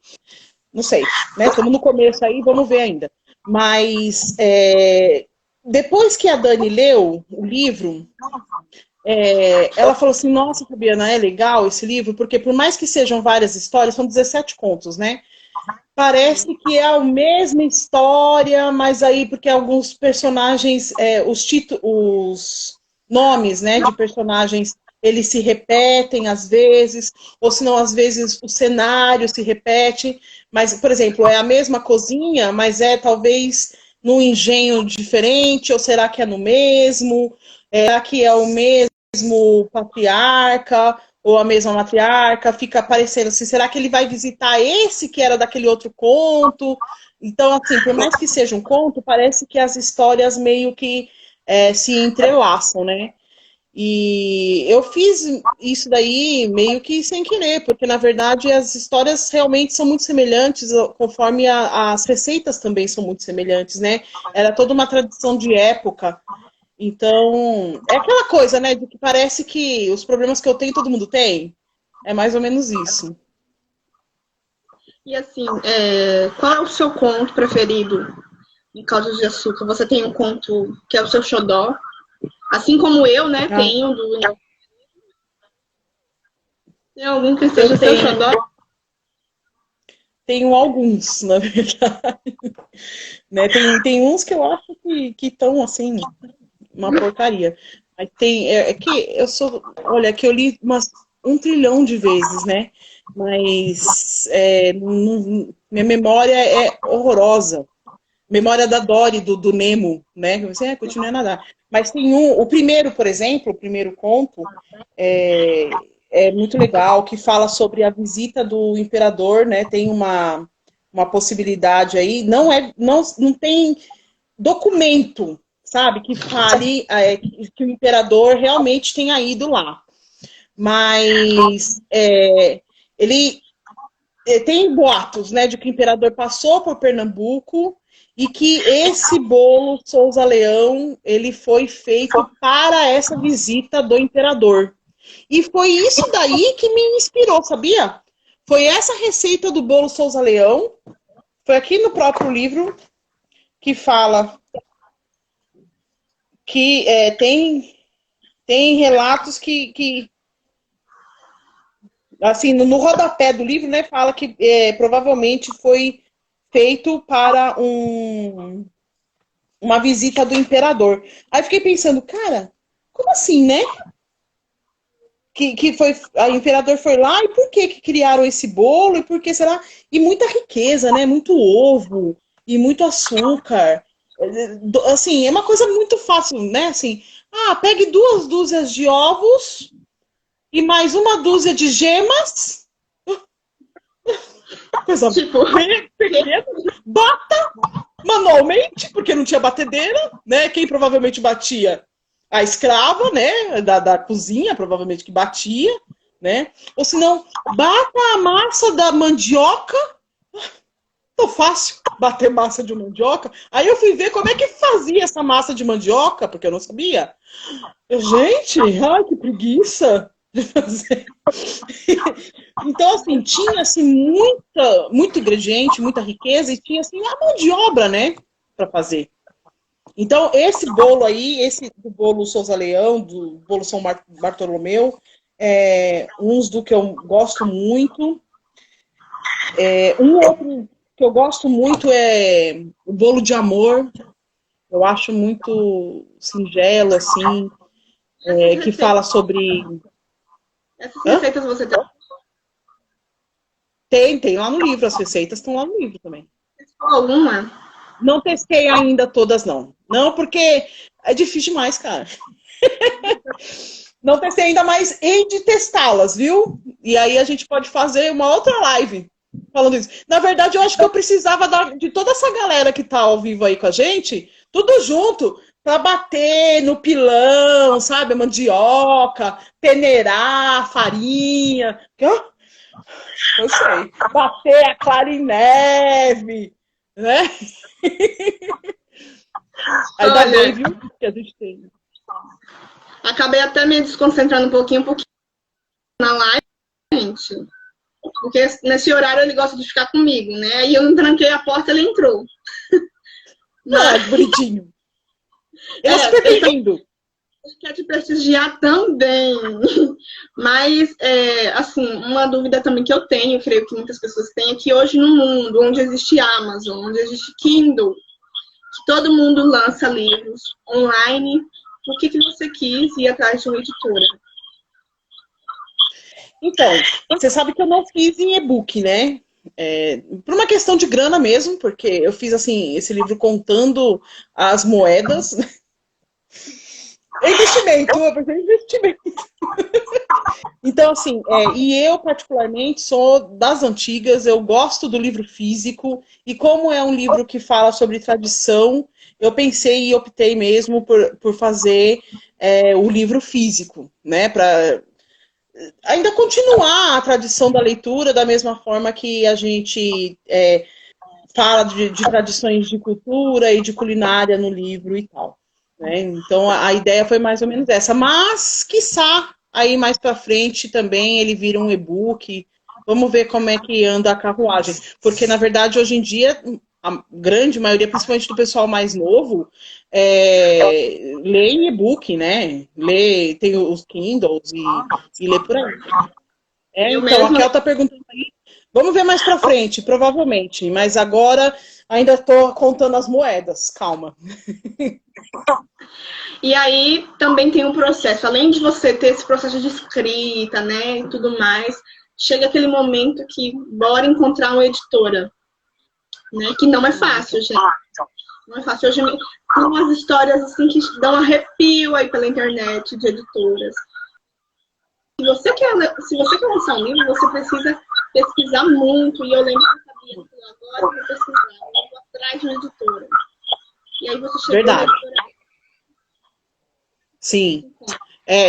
Não sei, né? Estamos no começo aí, vamos ver ainda. Mas depois que a Dani leu o livro, ela falou assim, nossa, Fabiana, é legal esse livro, porque por mais que sejam várias histórias, são 17 contos, né? Parece que é a mesma história, mas aí, porque alguns personagens, os nomes, né, de personagens, eles se repetem às vezes, ou senão às vezes o cenário se repete, mas, por exemplo, é a mesma cozinha, mas talvez num engenho diferente, ou será que é no mesmo? Será que é o mesmo patriarca? Ou a mesma matriarca, fica aparecendo assim, será que ele vai visitar esse que era daquele outro conto? Então, assim, por mais que seja um conto, parece que as histórias meio que se entrelaçam, né? E eu fiz isso daí meio que sem querer, porque, na verdade, as histórias realmente são muito semelhantes, conforme as receitas também são muito semelhantes, né? Era toda uma tradição de época. Então, é aquela coisa, né, de que parece que os problemas que eu tenho, todo mundo tem. É mais ou menos isso. E assim, qual é o seu conto preferido em Causos de Açúcar? Você tem um conto que é o seu xodó? Assim como eu, né, tenho do... Tem algum que seja o seu xodó? Tenho alguns, na verdade. Né, tem uns que eu acho que estão, assim, uma porcaria. Mas tem... que eu sou... Olha, que eu li umas 1 trilhão de vezes, né? Mas minha memória é horrorosa. Memória da Dory, do Nemo, né? Você continua a nadar. Mas tem o primeiro, por exemplo, o primeiro conto é muito legal, que fala sobre a visita do imperador, né? Tem uma possibilidade aí, não tem documento, sabe, que fale que o imperador realmente tenha ido lá. Mas ele tem boatos, né, de que o imperador passou por Pernambuco e que esse bolo Souza Leão, ele foi feito para essa visita do imperador. E foi isso daí que me inspirou, sabia? Foi essa receita do bolo Souza Leão, foi aqui no próprio livro que fala que tem relatos que assim, no rodapé do livro, né, fala que provavelmente foi feito para uma visita do imperador. Aí fiquei pensando, cara, como assim, né? Que foi, o imperador foi lá, e por que criaram esse bolo? E por que será? E muita riqueza, né? Muito ovo e muito açúcar. Assim, é uma coisa muito fácil, né? Assim, pegue 2 dúzias de ovos e mais 1 dúzia de gemas. Coisa Tipo, pequena. Bata manualmente, porque não tinha batedeira, né? Quem provavelmente batia? A escrava, né? Da cozinha, provavelmente que batia, né? Ou se não, bata a massa da mandioca. Tão fácil bater massa de mandioca. Aí eu fui ver como é que fazia essa massa de mandioca, porque eu não sabia. Gente, ai, que preguiça de fazer. Então, assim, tinha assim, muito ingrediente, muita riqueza, e tinha assim, a mão de obra, né, para fazer. Então, esse bolo aí, esse do bolo Souza Leão, do bolo São Bartolomeu, uns do que eu gosto muito. Um outro que eu gosto muito é o bolo de amor. Eu acho muito singelo, assim, que fala sobre... Essas receitas você Tem lá no livro, as receitas estão lá no livro também. alguma? Não testei ainda todas, não. Não, porque é difícil demais, cara. Não testei ainda, mas hei de testá-las, viu? E aí a gente pode fazer uma outra live falando isso. Na verdade, eu acho que eu precisava de toda essa galera que tá ao vivo aí com a gente, tudo junto, para bater no pilão, sabe? A mandioca, peneirar a farinha. Eu sei. Bater a clara em neve, né? Ainda Olha, bem, viu? Que a gente tem. acabei até me desconcentrando um pouquinho na live, gente. Porque nesse horário ele gosta de ficar comigo, né? Aí eu não tranquei a porta, ele entrou. Ah, Mas, que bonitinho. Ele é super bem-vindo. quer te prestigiar também. Mas, assim, uma dúvida também que eu tenho, creio que muitas pessoas têm, é que hoje no mundo, onde existe Amazon, onde existe Kindle, que todo mundo lança livros online, por que você quis ir atrás de uma editora? Então, você sabe que eu não fiz em e-book, né? Por uma questão de grana mesmo, porque eu fiz assim esse livro contando as moedas. Investimento, eu pensei em investimento. Então, assim, e eu particularmente sou das antigas, eu gosto do livro físico, e como é um livro que fala sobre tradição, eu pensei e optei mesmo por fazer o livro físico, né? Para ainda continuar a tradição da leitura da mesma forma que a gente fala de tradições de cultura e de culinária no livro e tal. Né? Então a ideia foi mais ou menos essa. Mas, quiçá, aí mais para frente também ele vira um e-book. Vamos ver como é que anda a carruagem. Porque, na verdade, hoje em dia, a grande maioria, principalmente do pessoal mais novo, lê em e-book, né? Lê, tem os Kindles e lê por aí. Eu Então, a mesma Kel tá perguntando aí. Vamos ver mais pra frente, provavelmente. Mas agora ainda estou contando as moedas. Calma. E aí também tem um processo, além de você ter esse processo de escrita, né, e tudo mais, chega aquele momento que bora encontrar uma editora, né, que não é fácil, gente. Não é fácil. Hoje tem umas histórias assim que dão arrepio aí pela internet de editoras. Se você quer lançar um livro, você precisa pesquisar muito. E eu lembro que eu sabia que agora eu vou pesquisar, eu vou atrás de uma editora. E aí você chegou na Verdade. editora. Sim.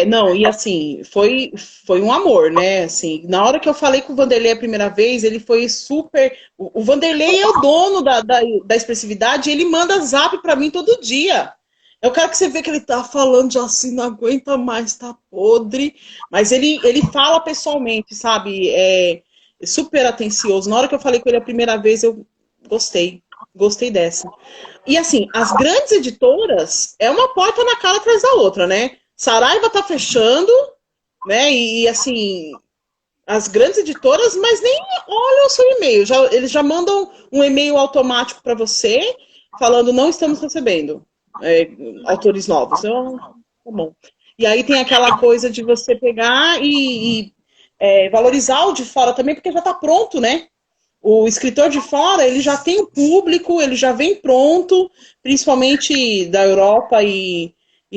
Não, e assim, foi um amor, né? Assim, na hora que eu falei com o Vanderlei a primeira vez, ele foi super. O Vanderlei é o dono da expressividade, e ele manda zap pra mim todo dia. Eu quero que você vê que ele tá falando de assim, não aguenta mais, tá podre. Mas ele fala pessoalmente, sabe? Super atencioso. Na hora que eu falei com ele a primeira vez, eu gostei. Gostei dessa. E assim, as grandes editoras é uma porta na cara atrás da outra, né? Saraiva tá fechando, né? E assim, as grandes editoras, mas nem olham o seu e-mail. Eles já mandam um e-mail automático para você falando não estamos recebendo autores novos. Então, tá bom. E aí tem aquela coisa de você pegar e valorizar o de fora também, porque já está pronto, né? O escritor de fora, ele já tem o público, ele já vem pronto, principalmente da Europa e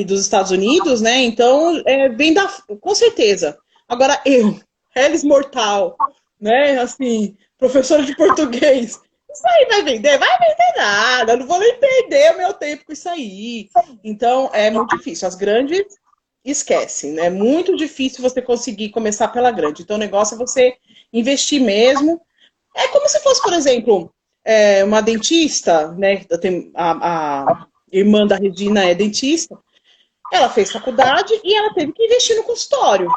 dos Estados Unidos, né? Então, vem com certeza. Agora, Hellis Mortal, né? Assim, professora de português. Isso aí vai vender? Vai vender nada, eu não vou nem perder o meu tempo com isso aí. Então, é muito difícil. As grandes esquecem, né? É muito difícil você conseguir começar pela grande. Então, o negócio é você investir mesmo. É como se fosse, por exemplo, uma dentista, né? A irmã da Regina é dentista. Ela fez faculdade e ela teve que investir no consultório,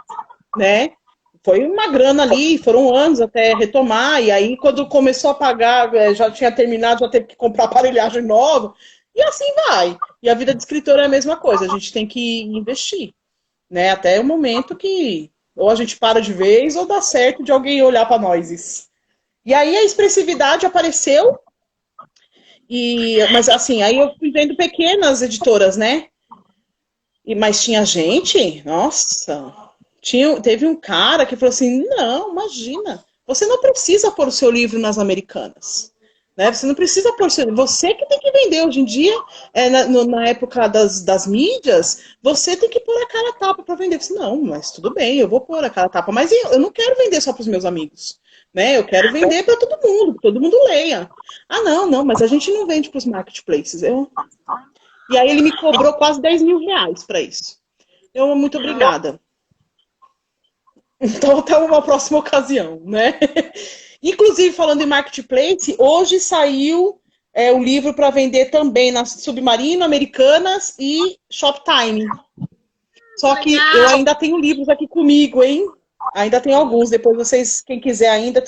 né? Foi uma grana ali, foram anos até retomar, e aí quando começou a pagar, já tinha terminado, já teve que comprar aparelhagem nova, e assim vai. E a vida de escritor é a mesma coisa, a gente tem que investir, né? Até o momento que ou a gente para de vez ou dá certo de alguém olhar para nós. E aí a expressividade apareceu, mas assim, aí eu fui vendo pequenas editoras, né? Mas tinha gente, nossa, teve um cara que falou assim, não, imagina, você não precisa pôr o seu livro nas Americanas. Né? Você não precisa pôr o seu livro, você que tem que vender hoje em dia, na época das mídias, você tem que pôr a cara a tapa para vender. Eu disse, não, mas tudo bem, eu vou pôr a cara a tapa, mas eu não quero vender só para os meus amigos. Né? Eu quero vender para todo mundo leia. Ah, não, mas a gente não vende para os marketplaces. E aí ele me cobrou quase 10 mil reais para isso. Eu, muito obrigada. Então, até uma próxima ocasião, né? Inclusive, falando em marketplace, hoje saiu o livro para vender também na Submarino, Americanas e Shoptime. Só que eu ainda tenho livros aqui comigo, hein? Ainda tem alguns. Depois vocês, quem quiser ainda,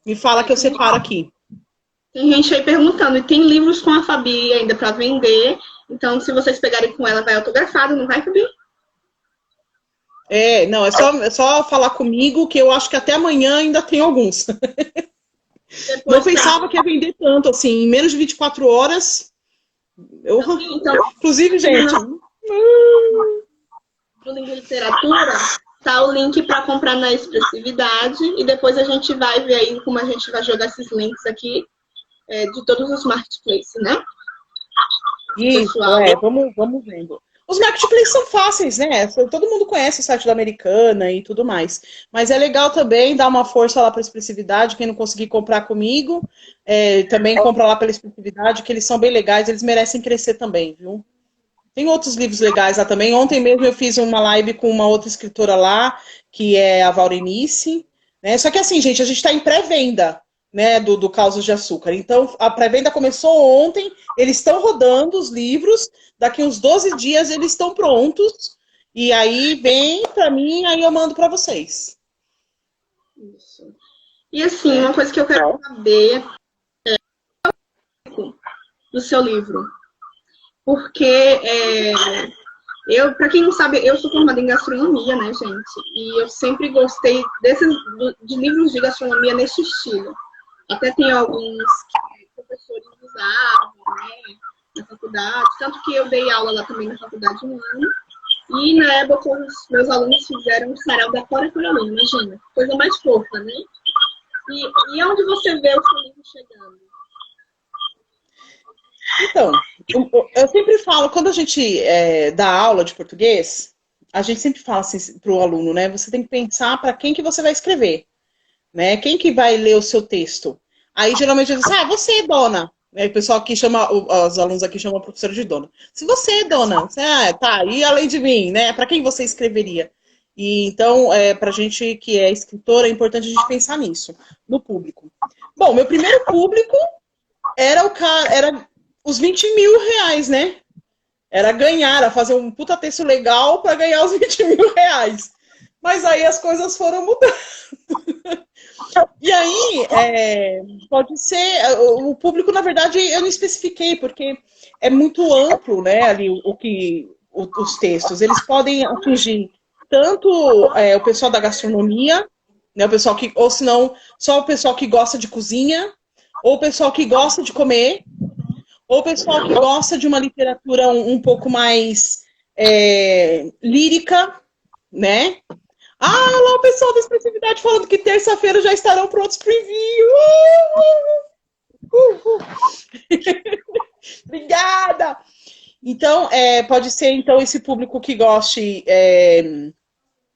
me fala que eu separo aqui. Tem gente aí perguntando, e tem livros com a Fabi ainda para vender. Então, se vocês pegarem com ela, vai autografado, não vai, Fabi? Não, é só falar comigo que eu acho que até amanhã ainda tem alguns. Não pensava que ia vender tanto, assim, em menos de 24 horas. Então, inclusive, gente. No link de literatura, tá o link para comprar na Expressividade. E depois a gente vai ver aí como a gente vai jogar esses links aqui de todos os marketplaces, né? Isso, vamos vendo. Os marketplaces são fáceis, né? Todo mundo conhece o site da Americana e tudo mais. Mas é legal também dar uma força lá para a Expressividade. Quem não conseguir comprar comigo, também compra lá pela Expressividade, que eles são bem legais, eles merecem crescer também, viu? Tem outros livros legais lá também. Ontem mesmo eu fiz uma live com uma outra escritora lá, que é a Vaurenice, né? Só que assim, gente, a gente está em pré-venda, né, do Causos de Açúcar. Então, a pré-venda começou ontem, eles estão rodando os livros, daqui uns 12 dias eles estão prontos, e aí vem para mim, aí eu mando para vocês. Isso. E assim, uma coisa que eu quero saber do seu livro. Porque para quem não sabe, eu sou formada em gastronomia, né, gente? E eu sempre gostei de livros de gastronomia nesse estilo. Até tem alguns que professores usavam, né, na faculdade. Tanto que eu dei aula lá também na faculdade um ano. E na época os meus alunos fizeram o sarau da Cora Coralina, imagina. Coisa mais fofa, né? E onde você vê o seu livro chegando? Então, eu sempre falo, quando a gente dá aula de português, a gente sempre fala assim para o aluno, né? Você tem que pensar para quem que você vai escrever, né? Quem que vai ler o seu texto? Aí, geralmente, eu digo assim, você, dona. O pessoal aqui chama, os alunos aqui chamam a professora de dona. Se você, dona, você, tá, e além de mim, né? Para quem você escreveria? E então, pra gente que é escritora, é importante a gente pensar nisso, no público. Bom, meu primeiro público era os 20 mil reais, né? Era fazer um puta texto legal para ganhar os 20 mil reais. Mas aí as coisas foram mudando. E aí, pode ser, o público, na verdade, eu não especifiquei, porque é muito amplo, né, ali, os textos. Eles podem atingir tanto o pessoal da gastronomia, né, o pessoal que, ou se não, só o pessoal que gosta de cozinha, ou o pessoal que gosta de comer, ou o pessoal que gosta de uma literatura um pouco mais lírica, né? Lá o pessoal da Expressividade falando que terça-feira já estarão prontos para envio. Obrigada! Então, pode ser então esse público que goste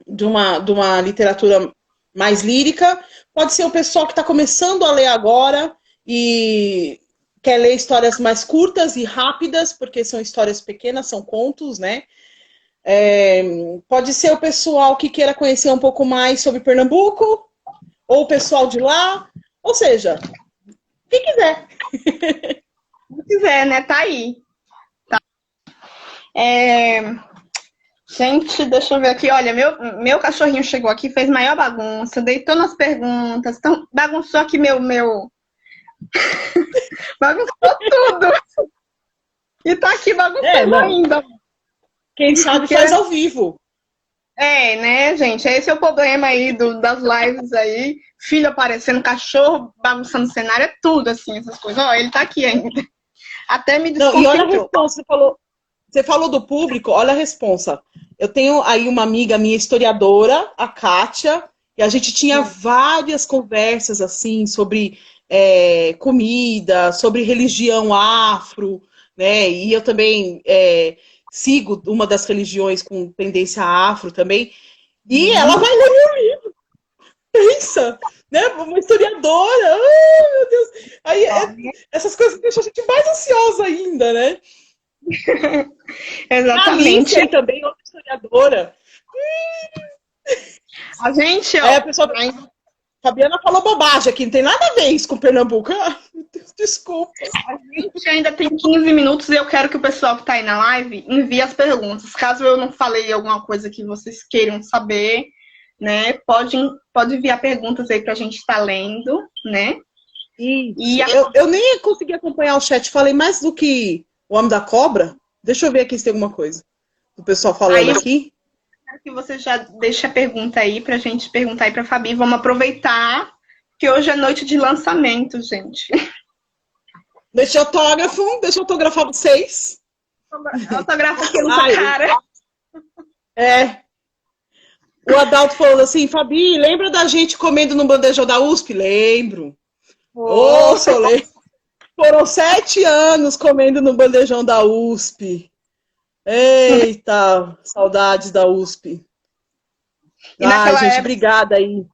de uma literatura mais lírica, pode ser o pessoal que está começando a ler agora e quer ler histórias mais curtas e rápidas, porque são histórias pequenas, são contos, né? Pode ser o pessoal que queira conhecer um pouco mais sobre Pernambuco, ou o pessoal de lá, ou seja, quem quiser. Quem quiser, né? Tá aí. Tá. Gente, deixa eu ver aqui. Olha, meu cachorrinho chegou aqui, fez maior bagunça, deitou nas perguntas, então, bagunçou aqui meu... bagunçou tudo. E tá aqui bagunçando ainda. Quem sabe faz ao vivo. Né, gente? Esse é o problema aí das lives aí. Filho aparecendo, cachorro bagunçando o cenário, é tudo assim, essas coisas. Ó, ele tá aqui ainda. Até me desconcentrou. E olha a resposta, você falou do público, olha a resposta. Eu tenho aí uma amiga minha historiadora, a Kátia, e a gente tinha várias conversas assim sobre comida, sobre religião afro, né? E eu também sigo uma das religiões com tendência afro também. E ela vai ler meu livro. Pensa, né? Uma historiadora. Ai, meu Deus. Aí essas coisas deixam a gente mais ansiosa ainda, né? Exatamente. A também outra historiadora. A gente, ó, Aí a pessoa... Fabiana falou bobagem aqui, não tem nada a ver isso com Pernambuco. Ah, meu Deus, desculpa. a gente ainda tem 15 minutos e eu quero que o pessoal que está aí na live envie as perguntas. Caso eu não falei alguma coisa que vocês queiram saber, né, pode enviar perguntas aí para a gente estar lendo, né? E eu nem consegui acompanhar o chat, falei mais do que o Homem da Cobra. Deixa eu ver aqui se tem alguma coisa. O pessoal falando aí, aqui. Quero que você já deixe a pergunta aí pra gente perguntar aí pra Fabi. Vamos aproveitar que hoje é noite de lançamento, gente. Deixa autógrafo, deixa eu autografar vocês. Autografa aqui na sua cara. É. O Adalto falou assim, Fabi, lembra da gente comendo no bandejão da USP? Lembro. Ô, Solê. Foram 7 anos comendo no bandejão da USP. Eita, saudades da USP. Ah, gente, obrigada aí.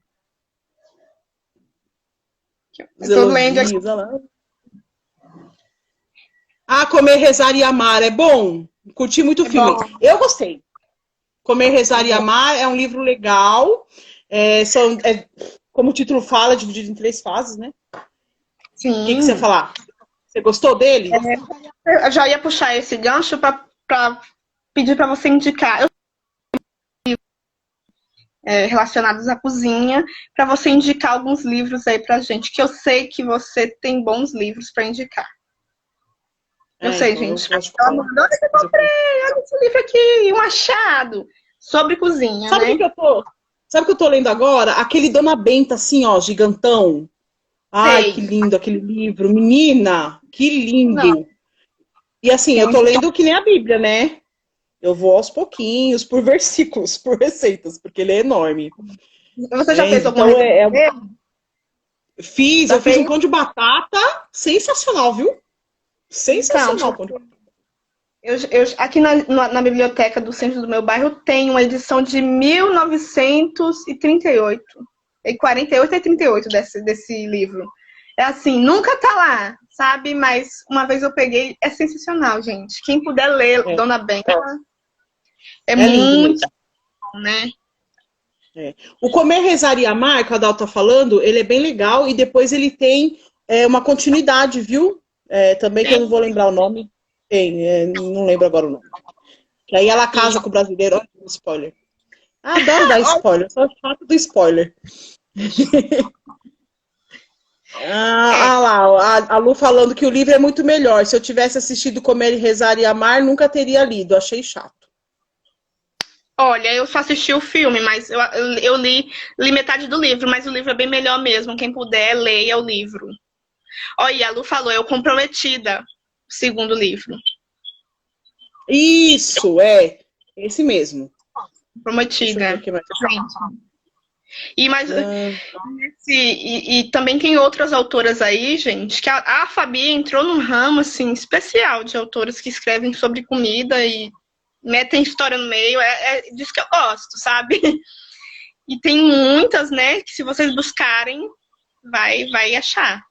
Eu tô lendo aqui. Ah, Comer, Rezar e Amar é bom. Curti muito o filme. Bom. Eu gostei. Comer, Rezar e Amar é um livro legal. Como o título fala, dividido em 3 fases, né? Sim. O que você ia falar? Você gostou dele? Eu já ia puxar esse gancho para pedir para você indicar relacionados à cozinha, para você indicar alguns livros aí pra gente, que eu sei que você tem bons livros para indicar. Eu sei, então, gente. Onde que eu comprei? Olha esse livro aqui, um achado sobre cozinha, Sabe né? Sabe o que eu tô lendo agora? Aquele Dona Benta, assim, ó, gigantão. Ai, Sei. que lindo aquele livro. Menina, que lindo. Não. E assim, eu tô lendo que nem a Bíblia, né? Eu vou aos pouquinhos, por versículos, por receitas, porque ele é enorme. Você já fez alguma receita? Fiz um pão de batata sensacional, viu? Sensacional. Então, aqui na biblioteca do centro do meu bairro tem uma edição de 1938. E 48 e 38 desse livro. É assim, nunca tá lá, sabe? Mas uma vez eu peguei, é sensacional, gente. Quem puder ler Dona Benta, é muito bom, né? O Comer, Rezar e Amar, que o Adalto tá falando, ele é bem legal e depois ele tem uma continuidade, viu? Também que eu não vou lembrar o nome. Não lembro agora o nome. Que aí ela casa com o brasileiro. Olha o spoiler. Adoro dar spoiler, sou chato do spoiler. Lá, a Lu falando que o livro é muito melhor. Se eu tivesse assistido Comer, Rezar e Amar, nunca teria lido. Achei chato. Olha, eu só assisti o filme, mas eu li metade do livro, mas o livro é bem melhor mesmo. Quem puder, leia o livro. Olha, a Lu falou, eu Comprometida, o segundo livro. Isso, esse mesmo. Comprometida. E também tem outras autoras aí, gente, que a Fabi entrou num ramo, assim, especial de autoras que escrevem sobre comida e metem história no meio, disso que eu gosto, sabe? E tem muitas, né, que se vocês buscarem, vai achar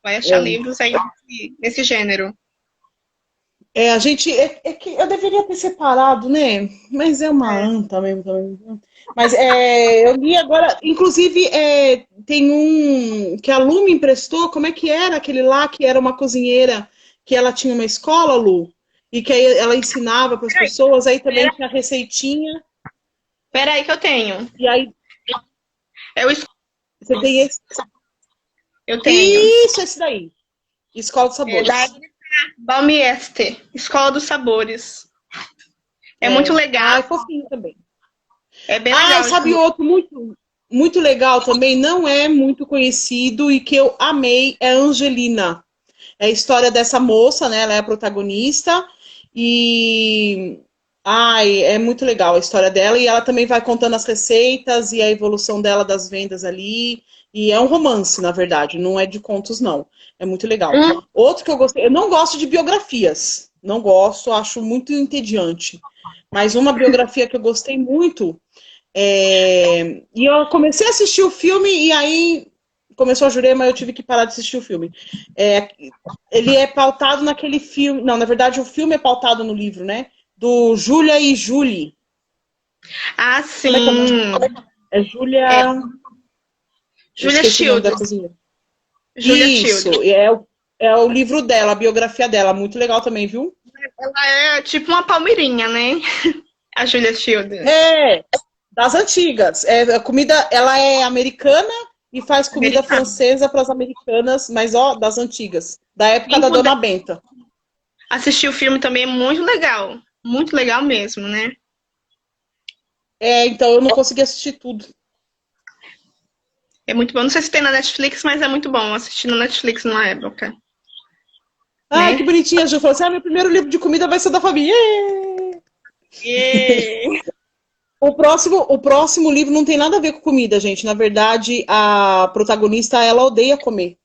livros aí nesse gênero. A gente, que eu deveria ter separado, né? Mas é uma anta mesmo. Mas eu li agora, inclusive tem um que a Lu me emprestou, como é que era aquele lá que era uma cozinheira, que ela tinha uma escola, Lu? E que aí ela ensinava para as pessoas, aí também tinha receitinha. Peraí que eu tenho. E aí... Você tem esse? Eu tenho. Isso, esse daí. Escola dos Sabores. Balmieste, Escola dos Sabores. É muito legal. É fofinho também. É bem legal. Sabe outro muito, muito legal também, não é muito conhecido e que eu amei, é Angelina. É a história dessa moça, né? Ela é a protagonista e... é muito legal a história dela e ela também vai contando as receitas e a evolução dela das vendas ali. E é um romance, na verdade, não é de contos, não. É muito legal. Outro que eu gostei, eu não gosto de biografias. Não gosto, acho muito entediante. Mas uma biografia que eu gostei muito, e eu comecei a assistir o filme e aí começou a Jurema, eu tive que parar de assistir o filme. Ele é pautado naquele filme, não, na verdade o filme é pautado no livro, né? Do Júlia e Julie. Ah, sim. É Julia... Julia Esqueci o nome da Child. cozinheira. Julia Isso, Child. é o livro dela, a biografia dela. Muito legal também, viu? Ela é tipo uma palmeirinha, né? A Julia Child. É, das antigas. A comida, ela é americana e faz comida Americana. francesa para as americanas, mas ó, das antigas. Da época Quem da puder Dona Benta. assistir o filme também é muito legal. Muito legal mesmo, né? Então eu não consegui assistir tudo. É muito bom. Não sei se tem na Netflix, mas é muito bom assistir na Netflix numa época. Ai, Né? que bonitinha, a Ju falou assim: meu primeiro livro de comida vai ser da família. E... O próximo livro não tem nada a ver com comida, gente. Na verdade, a protagonista, ela odeia comer.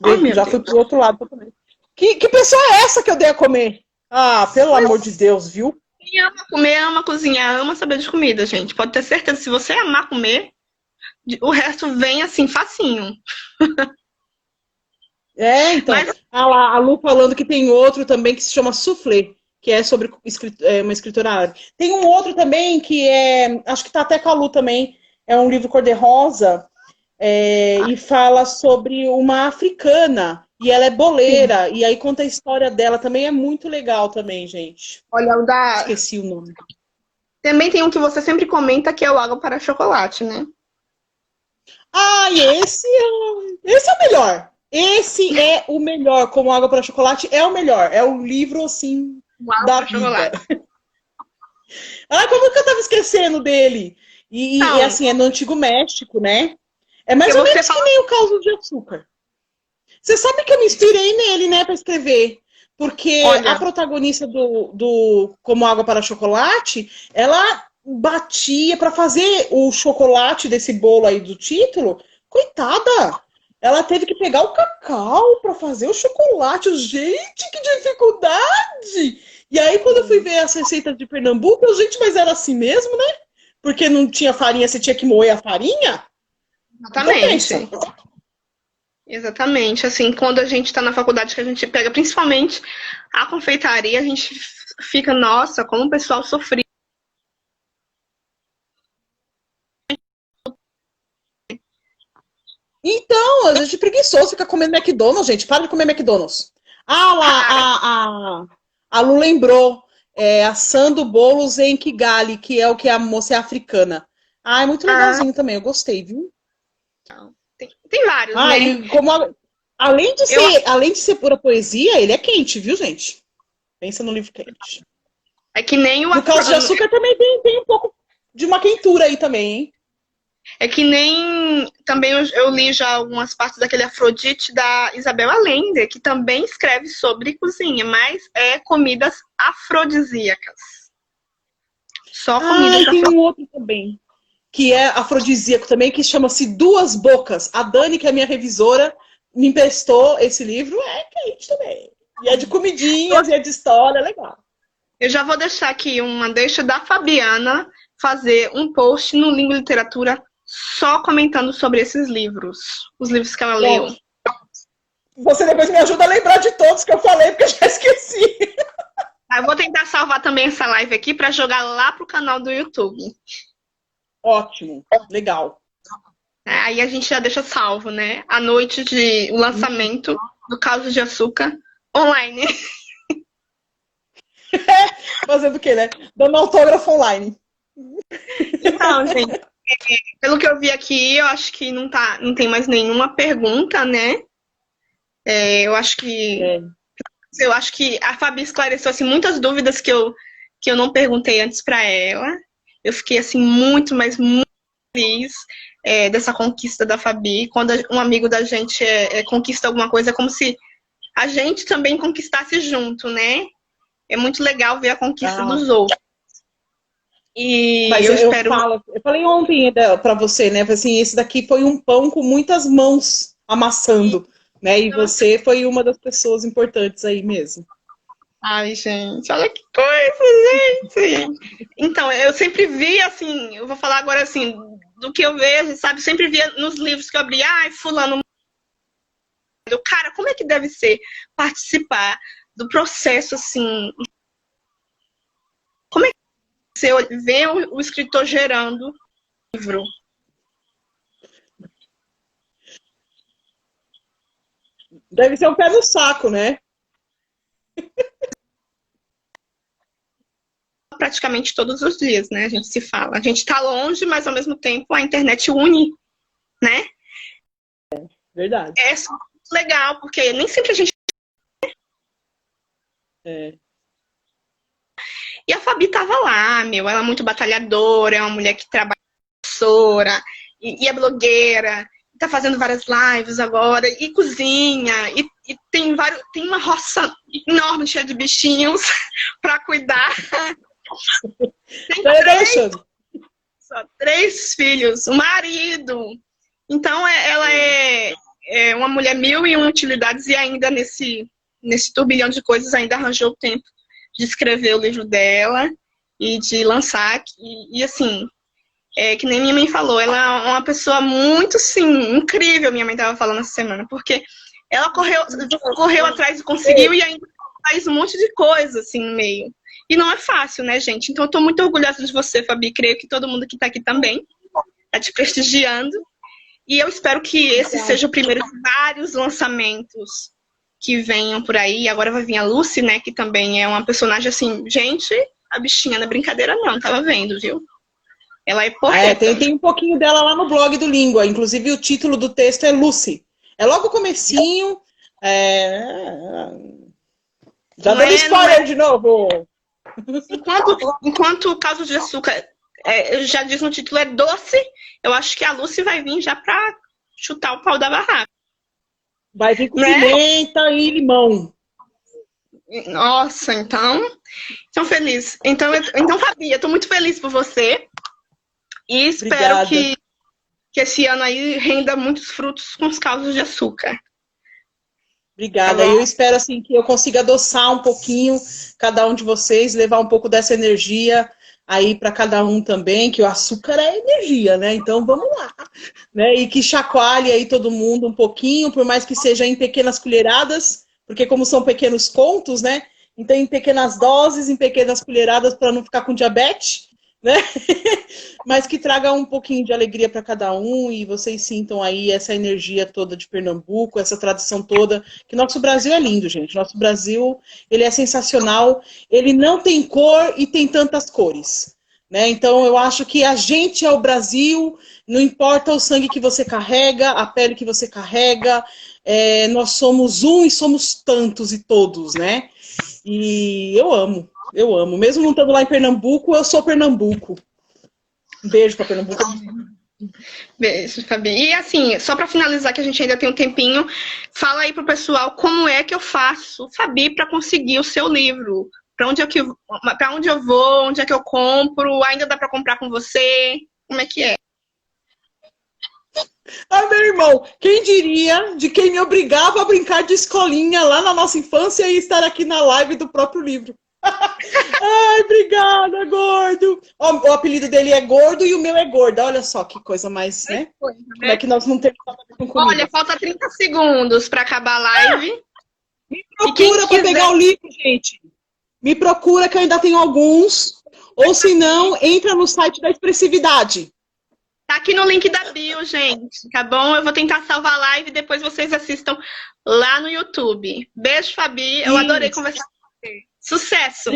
Oh, meu Já Deus. fui pro outro lado pra comer. Que pessoa é essa que odeia comer? Ah, pelo amor de Deus, viu? Quem ama comer, ama cozinhar, ama saber de comida, gente. Pode ter certeza, se você amar comer, o resto vem assim, facinho. Então. Mas A Lu falando que tem outro também que se chama Soufflé, que é sobre uma escritora árabe. Tem um outro também que acho que tá até com a Lu também, é um livro cor-de-rosa, e fala sobre uma africana, e ela é boleira, e aí conta a história dela, também é muito legal também, gente. olha, o da... Esqueci o nome. Também tem um que você sempre comenta, que é o Água para Chocolate, né? Ah, e esse é o melhor. Esse é o melhor, como Água para Chocolate é o melhor. É o livro, assim, O Água da para vida. Chocolate. Ah, como que eu tava esquecendo dele? E Então, assim, é no Antigo México, né? É mais porque ou você menos que fala... nem o Caos de Açúcar. Você sabe que eu me inspirei nele, né, para escrever. Porque a Olha, protagonista do Como Água para Chocolate, ela batia para fazer o chocolate desse bolo aí do título. Coitada! Ela teve que pegar o cacau para fazer o chocolate. Gente, que dificuldade! E aí, quando eu fui ver as receitas de Pernambuco, eu, gente, mas era assim mesmo, né? Porque não tinha farinha, você tinha que moer a farinha? Então pensa. exatamente. Exatamente. Assim, quando a gente está na faculdade, que a gente pega principalmente a confeitaria, a gente fica, nossa, como o pessoal sofria. Então, a gente é preguiçoso, fica comendo McDonald's, gente. Para de comer McDonald's. Ah, lá, Cara, a Lu lembrou. Assando bolos em Kigali, que é o que a moça é africana. Ah, é muito legalzinho também, eu gostei, viu? tem vários, Ah, né? e como Eu, além de ser pura poesia, ele é quente, viu, gente? Pensa no livro quente. é que nem o No Caos de Açúcar também tem um pouco de uma quentura aí também, hein? é que nem também eu li já algumas partes daquele Afrodite da Isabel Allende, que também escreve sobre cozinha, mas é comidas afrodisíacas. Só Ah, comidas e tem afrodisíacas. um outro também, que é afrodisíaco também, que chama-se Duas Bocas. A Dani, que é minha revisora, me emprestou esse livro, é quente também. E é de comidinhas, e é de história, é legal. Eu já vou deixar aqui uma deixa da Fabiana fazer um post no Língua e Literatura só comentando sobre esses livros, os livros que ela leu. Pronto. Você depois me ajuda a lembrar de todos que eu falei, porque eu já esqueci. Eu vou tentar salvar também essa live aqui para jogar lá pro canal do YouTube. Ótimo, legal. Aí a gente já deixa salvo, né? A noite de o lançamento do Caos de Açúcar online. Fazendo o quê, né? Dando autógrafo online. Então, gente, pelo que eu vi aqui, eu acho que não tem mais nenhuma pergunta, né? Eu acho que a Fabi esclareceu assim, muitas dúvidas que eu não perguntei antes para ela. Eu fiquei assim muito, mas muito feliz dessa conquista da Fabi. Quando um amigo da gente conquista alguma coisa, é como se a gente também conquistasse junto, né? É muito legal ver a conquista dos outros. E Mas eu espero. eu falei ontem para você, né? Assim, esse daqui foi um pão com muitas mãos amassando, né? E você foi uma das pessoas importantes aí mesmo. Ai, gente, olha que coisa, gente! Então, eu sempre vi, assim, eu vou falar agora, assim, do que eu vejo, sabe? Sempre via nos livros que eu abri, ai, fulano. Cara, como é que deve ser participar do processo, assim? Como é que você vê o escritor gerando livro. Deve ser um pé no saco, né? Praticamente todos os dias, né? A gente se fala. A gente tá longe, mas ao mesmo tempo a internet une, né? Verdade. É legal, porque nem sempre a gente... E a Fabi tava lá, meu. Ela é muito batalhadora, é uma mulher que trabalha professora, e é blogueira, tá fazendo várias lives agora, e cozinha, e tem uma roça enorme cheia de bichinhos pra cuidar. Tem só 3 filhos, um marido. Então, ela é uma mulher 1001 utilidades e ainda nesse turbilhão de coisas ainda arranjou o tempo de escrever o livro dela e de lançar. E assim, que nem minha mãe falou, ela é uma pessoa muito, sim, incrível, minha mãe estava falando essa semana, porque ela correu atrás e conseguiu e ainda faz um monte de coisa, assim, no meio. E não é fácil, né, gente? Então, eu tô muito orgulhosa de você, Fabi. Creio que todo mundo que tá aqui também tá te prestigiando. E eu espero que esse seja o primeiro de vários lançamentos que venham por aí. Agora vai vir a Lucy, né, que também é uma personagem, assim, gente, a bichinha não é brincadeira não, tava vendo, viu? Ela é porreta. Tem um pouquinho dela lá no blog do Língua. Inclusive, o título do texto é Lucy. É logo o comecinho. Já dando spoiler de novo. Enquanto o Caso de Açúcar já diz no título é doce, eu acho que a Lucy vai vir já pra chutar o pau da barraca. Vai vir com pimenta e limão. Nossa, então feliz. Então, Fabi, eu tô muito feliz por você. E espero que esse ano aí renda muitos frutos com os causos de açúcar. Obrigada. Eu espero assim que eu consiga adoçar um pouquinho cada um de vocês, levar um pouco dessa energia aí para cada um também, que o açúcar é energia, né? Então vamos lá, né? E que chacoalhe aí todo mundo um pouquinho, por mais que seja em pequenas colheradas, porque como são pequenos contos, né? Então em pequenas doses, em pequenas colheradas para não ficar com diabetes, né? Mas que traga um pouquinho de alegria para cada um e vocês sintam aí essa energia toda de Pernambuco, essa tradição toda, que nosso Brasil é lindo, gente. Nosso Brasil, ele é sensacional, ele não tem cor e tem tantas cores, né? Então eu acho que a gente é o Brasil, não importa o sangue que você carrega, a pele que você carrega, nós somos um e somos tantos e todos, né? E eu amo. Mesmo não estando lá em Pernambuco, eu sou Pernambuco. Um beijo para Pernambuco. Beijo, Fabi. E assim, só para finalizar, que a gente ainda tem um tempinho, fala aí pro pessoal como é que eu faço, Fabi, para conseguir o seu livro. Para onde eu vou, onde é que eu compro, ainda dá para comprar com você? Como é que é? Ah, meu irmão, quem diria de quem me obrigava a brincar de escolinha lá na nossa infância e estar aqui na live do próprio livro. Ai, obrigada, gordo. O apelido dele é Gordo e o meu é Gorda. Olha só que coisa mais, né? Como é que nós não temos com comida? Olha, falta 30 segundos para acabar a live. Me procura para pegar o livro, gente. Me procura que eu ainda tenho alguns. Ou se não, entra no site da Expressividade. Tá aqui no link da bio, gente, tá bom? Eu vou tentar salvar a live e depois vocês assistam lá no YouTube. Beijo, Fabi. Eu adorei conversar com você. Sucesso!